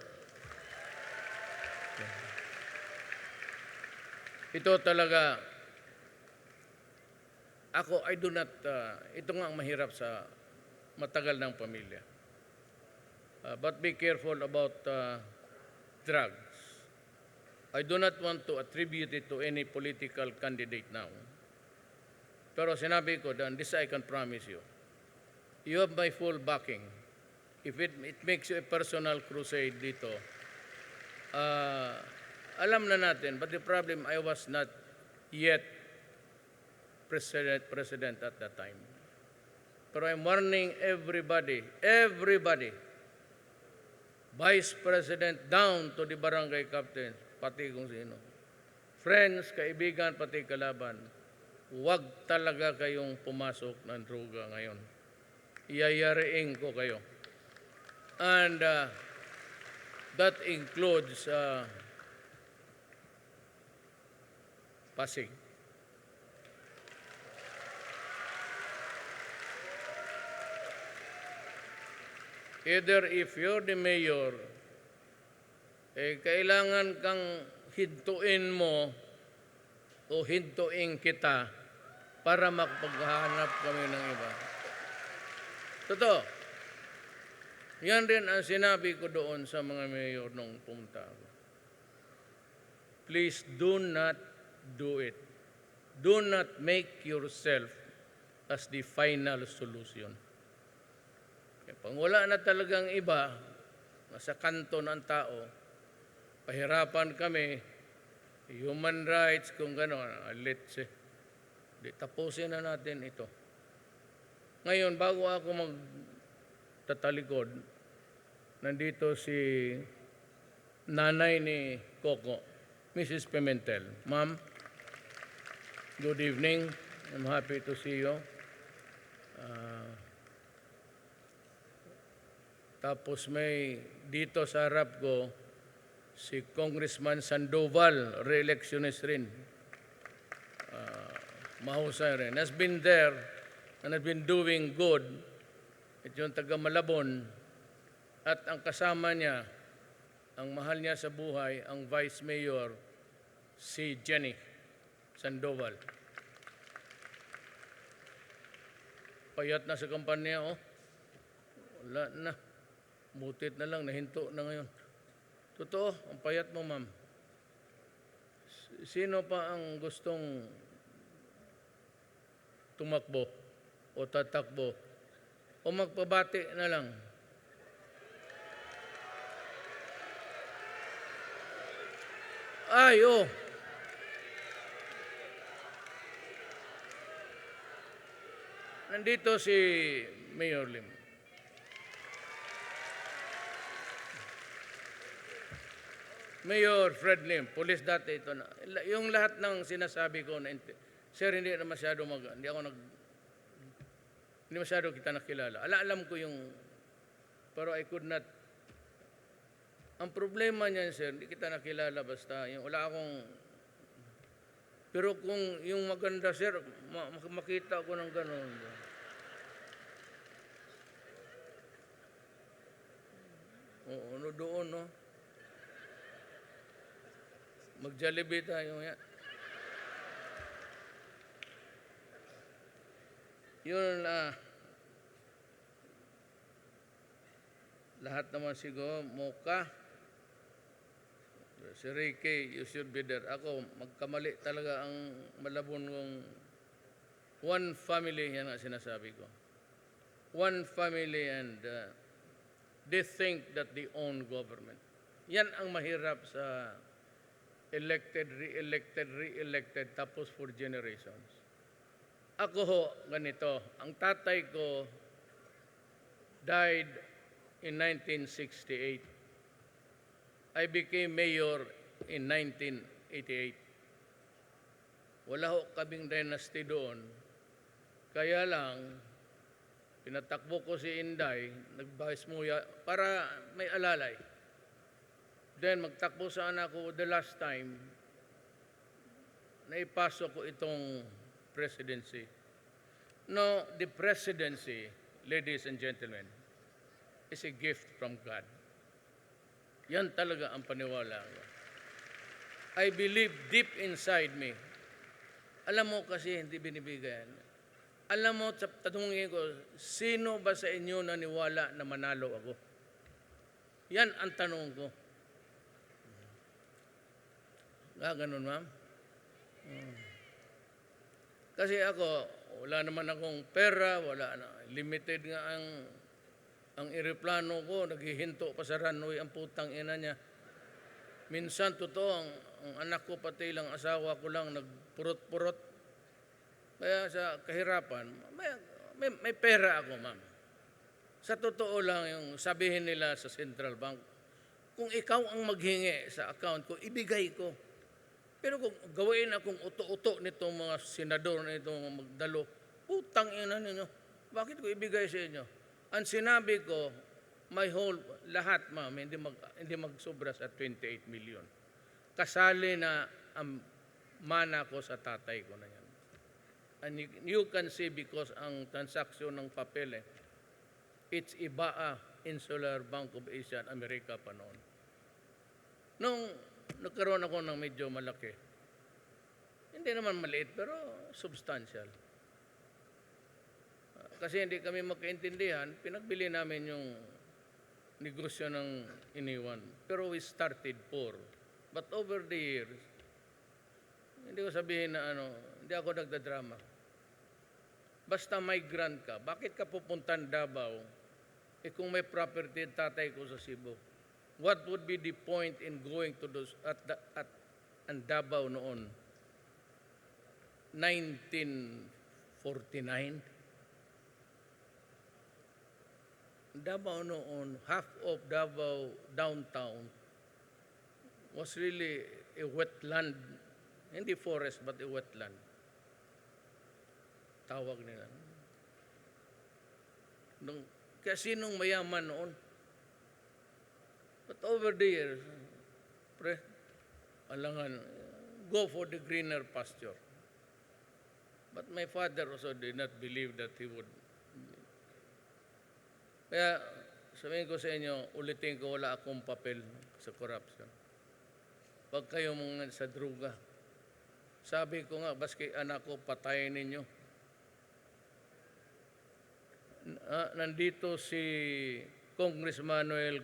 Ito talaga, ako, I do not, ito nga ang mahirap sa matagal ng pamilya. But be careful about drugs. I do not want to attribute it to any political candidate now. Pero sinabi ko, and this I can promise you, you have my full backing. If it makes you a personal crusade dito, alam na natin, but the problem, I was not yet president at that time. Pero I'm warning everybody, vice president down to the barangay captains, pati kung sino. Friends, kaibigan, pati kalaban, huwag talaga kayong pumasok ng droga ngayon. Iyayariin ko kayo. And that includes Pasig. Either if you're the mayor, kailangan kang hintuin mo o hintuin kita para makapaghanap kami ng iba. Totoo. Yan rin ang sinabi ko doon sa mga mayor nung pumunta ako. Please do not do it. Do not make yourself as the final solution. Pag wala na talagang iba, nasa kanto ng tao, pahirapan kami, human rights, kung gano'n, let's say, tapusin na natin ito. Ngayon, bago ako magtatalikod, nandito si nanay ni Coco, Mrs. Pimentel. Ma'am, good evening. I'm happy to see you. Tapos may dito sa harap ko, si Congressman Sandoval, re-electionist rin. Mahusay rin. Has been there and has been doing good. Ito yung taga Malabon. At ang kasama niya, ang mahal niya sa buhay, ang Vice Mayor, si Jenny Sandoval. Payat na sa kampanya, oh. Wala na. Butit na lang, nahinto na ngayon. Totoo, ang payat mo, ma'am. Sino pa ang gustong tumakbo o tatakbo o magpabati na lang? Ay, oh. Nandito si Mayor Lim. Mayor Fred Lim, police dati ito na. Yung lahat ng sinasabi ko na sir, hindi na masyado hindi masyado kita nakilala. Alam ko yung, pero I could not. Ang problema niyan, sir, hindi kita nakilala basta. Yung, wala akong, pero kung yung maganda, sir, makita ko ng gano'n. Oo, ano doon, no? Mag-Jollibee tayo yan. Yun, lahat naman siguro, Mocha, si Ricky, you should be there. Ako, magkamali talaga ang Malabon kong one family, yan ang sinasabi ko. One family and they think that they own government. Yan ang mahirap sa elected, re-elected, tapos for generations. Ako ho, ganito, ang tatay ko died in 1968. I became mayor in 1988. Wala ho kaming dynasty doon. Kaya lang, pinatakbo ko si Inday, nagbahis muya, para may alalay. Then magtakbo sa anak ko the last time, naipasok ko itong presidency. No, the presidency, ladies and gentlemen, is a gift from God. Yan talaga ang paniwala ko. I believe deep inside me. Alam mo kasi hindi binibigyan. Alam mo, tatanungin ko, sino ba sa inyo naniwala na manalo ako? Yan ang tanong ko. Ganun, ma'am? Kasi ako, wala naman akong pera, wala na. Limited nga ang eroplano ko, naghihinto pa sa runway ang putang ina niya. Minsan, totoo, ang anak ko pati lang, asawa ko lang, nagpurot-purot. Kaya sa kahirapan, may pera ako, ma'am. Sa totoo lang, yung sabihin nila sa Central Bank, kung ikaw ang maghingi sa account ko, ibigay ko. Pero kung gawain akong uto-uto nitong mga senador na itong magdalo, putang ina ninyo, bakit ko ibigay sa inyo? Ang sinabi ko, my whole, lahat, ma'am, hindi magsobra sa 28 million. Kasali na ang mana ko sa tatay ko na yan. And you can see because ang transaksyon ng papel, it's IBAA, Insular Bank of Asia, Amerika pa noon. Nung nagkaroon ako ng medyo malaki, hindi naman maliit, pero substantial. Kasi hindi kami magkaintindihan, pinagbili namin yung negosyo ng iniwan. Pero we started poor. But over the years, hindi ko sabihin na hindi ako nagdadrama. Basta migrant ka, bakit ka pupuntan Davao? Kung may property tatay ko sa Cebu, what would be the point in going to those at Davao noon? 1949? Davao noon, half of Davao downtown was really a wetland. Hindi forest, but a wetland. Tawag nila. Kasi nung mayaman noon. But over the years, alangan, go for the greener pasture. But my father also did not believe that he would. Kaya sabihin ko sa inyo, ulitin ko, wala akong papel sa corruption. Pag kayo mga sa druga, sabi ko nga, baski anak ko, patayin ninyo. Nandito si Congressman Manuel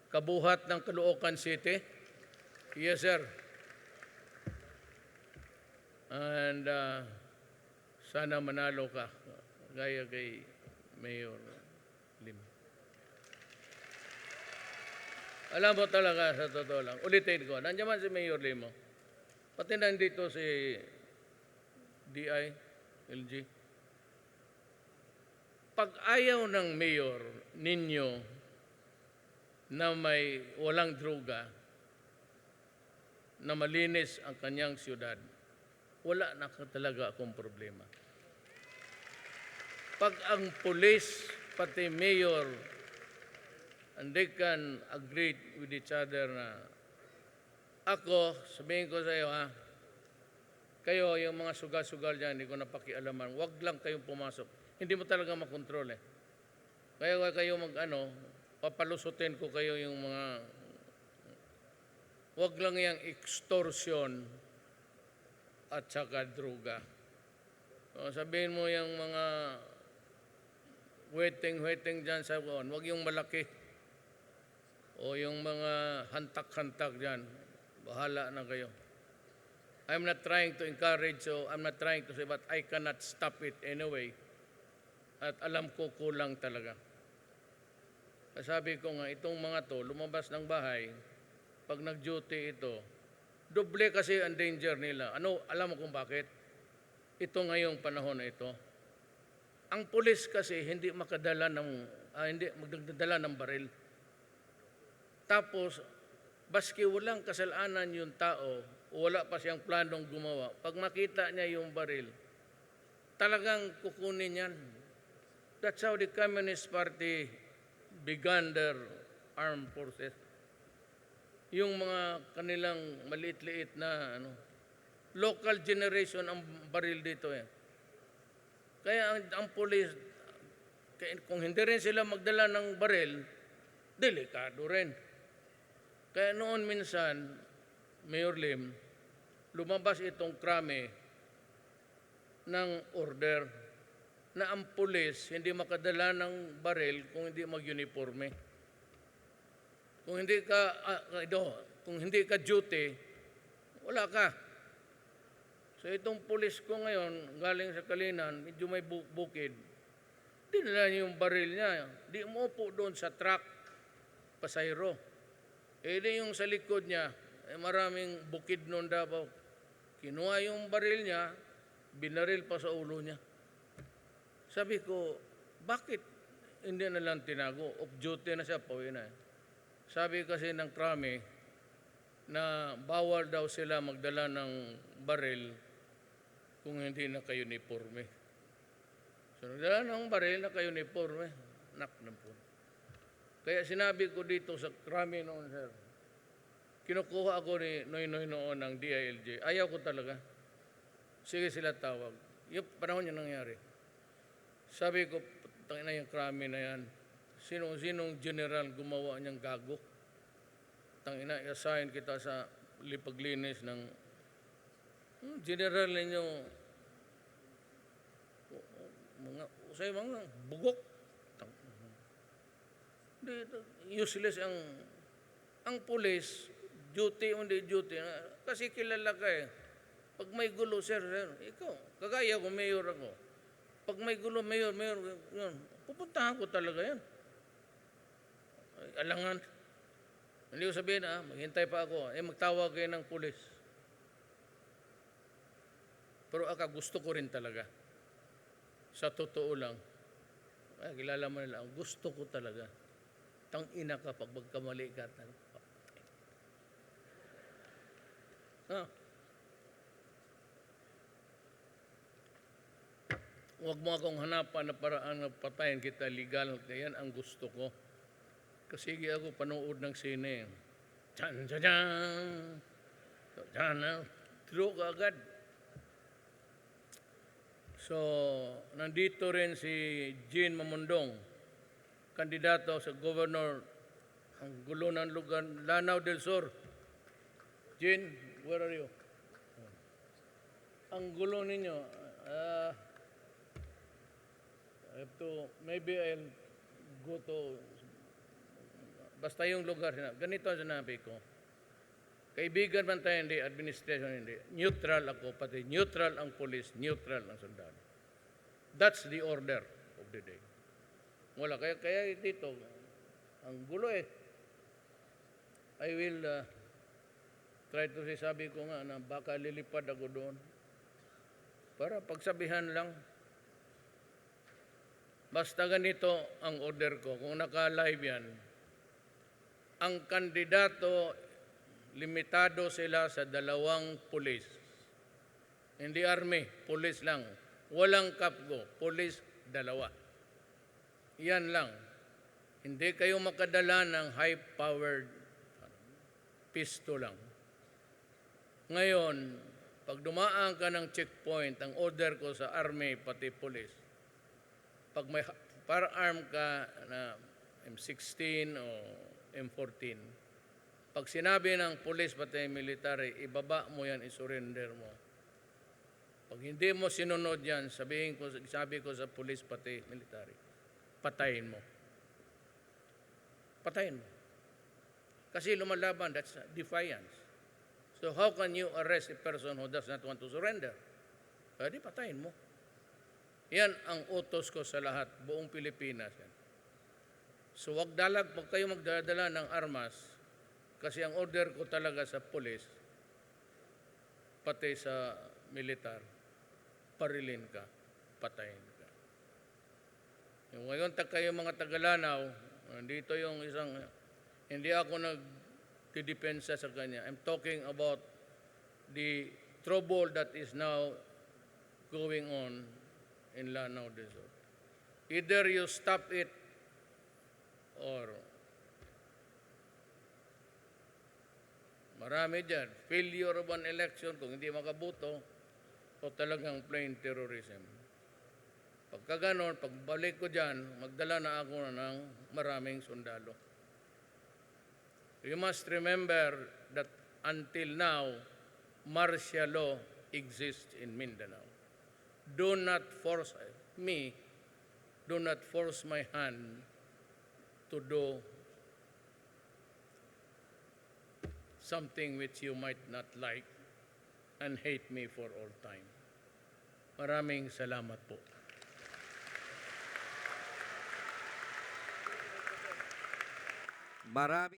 Kabuhat ng Caloocan City. Yes, sir. And sana manalo ka, gaya kay Mayor Lim. Alam mo talaga, sa totoo lang, ulitin ko, nandiyan man si Mayor Limo, pati nandito si DI, LG. Pag ayaw ng mayor ninyo na may walang droga, na malinis ang kanyang siyudad, wala na talaga akong problema. Pag ang police, pati mayor, and they can agree with each other na ako, sabihin ko sa iyo, kayo, yung mga sugal-sugal dyan, hindi ko napakialaman, wag lang kayong pumasok. Hindi mo talaga makontrol eh. Kaya kayo papalusutin ko kayo yung mga, wag lang yung extortion at saka droga. So, sabihin mo yung mga waiting dyan sa buwan, wag yung malaki. O yung mga hantak-hantak dyan, bahala na kayo. I'm not trying to encourage, so I'm not trying to say, but I cannot stop it anyway. At alam ko kulang talaga. Sabi ko nga, itong mga to, lumabas ng bahay, pag nag-duty ito, doble kasi ang danger nila. Alam mo kung bakit? Ito ngayong panahon na ito. Ang pulis kasi hindi magdadala ng baril. Tapos, baski walang kasalanan yung tao, o wala pa siyang planong gumawa, pag makita niya yung baril, talagang kukunin yan. That's how the Communist Party began their armed forces. Yung mga kanilang maliit-liit na local generation ang baril dito eh. Kaya ang police, kung hindi rin sila magdala ng baril, delikado rin. Kaya noon minsan, Mayor Lim, lumabas itong krame ng order. na ang pulis hindi makadala ng baril kung hindi mag-uniforme. Kung hindi ka duty, wala ka. So itong pulis ko ngayon, galing sa Kalinan, medyo may bukid, dinala niya yung baril niya. Di umupo doon sa truck, pasahero. Di yung sa likod niya, maraming bukid noon Davao. Kinuha yung baril niya, binaril pa sa ulo niya. Sabi ko, bakit hindi na lang tinago? Off duty na siya, pauwi na. Sabi kasi ng krami na bawal daw sila magdala ng baril kung hindi naka-uniforme. So, nagdala ng baril, naka-uniforme, nak na po. Kaya sinabi ko dito sa krami noon, sir, kinukuha ako ni Noy noon ng DILG. Ayaw ko talaga. Sige sila tawag. Yung panahon niya nangyari. Sabi ko, tangina yung krami na yan. Sinong general gumawa niyang gago? Tangina, i-assign kita sa paglinis ng general ninyo. Usay mga bugok. Useless ang police, duty o hindi duty. Kasi kilala ka eh. Pag may gulo, sir, ikaw, kagaya ko, mayor ako. Pag may gulo, mayor, yun, pupuntahan ko talaga yan. Alangan. Hindi ko sabihin, maghintay pa ako. Magtawag kayo ng pulis. Pero gusto ko rin talaga. Sa totoo lang. Kilala mo nila, gusto ko talaga. Tang-ina ka pag magkamali ka. Huwag mo akong hanapan na paraan na patayin kita legal. Yan ang gusto ko. Kasi ako panood ng sine. Tsan-tsan-tsan! True ka agad. So, nandito rin si Jean Mamundong, kandidato sa governor, ang gulo ng lugar, Lanao del Sur. Jean, where are you? Ang gulo ninyo, maybe I'll go to, basta yung lugar, ganito ang sinabi ko. Kaibigan man tayo, hindi, administration hindi. Neutral ako, pati neutral ang police, neutral ang sundalo. That's the order of the day. Wala, kaya dito, ang gulo eh. I will try to say, sabi ko nga na baka lilipad ako doon. Para pagsabihan lang, basta ganito ang order ko. Kung naka-live yan, ang kandidato, limitado sila sa 2 pulis. Hindi army, pulis lang. Walang kapgo, pulis 2. Yan lang. Hindi kayo makadala ng high-powered pistol lang. Ngayon, pag dumaan ka ng checkpoint, ang order ko sa army pati pulis, pag may firearm ka na M16 o M14, pag sinabi ng pulis pati military, ibaba mo yan, isurrender mo. Pag hindi mo sinunod yan, sabi ko sa pulis pati military, patayin mo. Patayin mo. Kasi lumalaban, that's defiance. So how can you arrest a person who does not want to surrender? Pwede patayin mo. Yan ang utos ko sa lahat, buong Pilipinas. So wag kayo magdadala ng armas, kasi ang order ko talaga sa pulis, pati sa militar, parilin ka, patayin ka. Yung ngayon kayo mga Tagalanaw, dito yung isang, hindi ako nagtidepensa sa kanya. I'm talking about the trouble that is now going on in Lanao del Sur. Either you stop it or marami dyan, failure of an election kung hindi makaboto o talagang plain terrorism. Pagka ganon, pagbalik ko dyan, magdala na ako ng maraming sundalo. You must remember that until now, martial law exists in Mindanao. Do not force. me, do not force my hand to do something which you might not like and hate me for all time. Maraming salamat po. Marami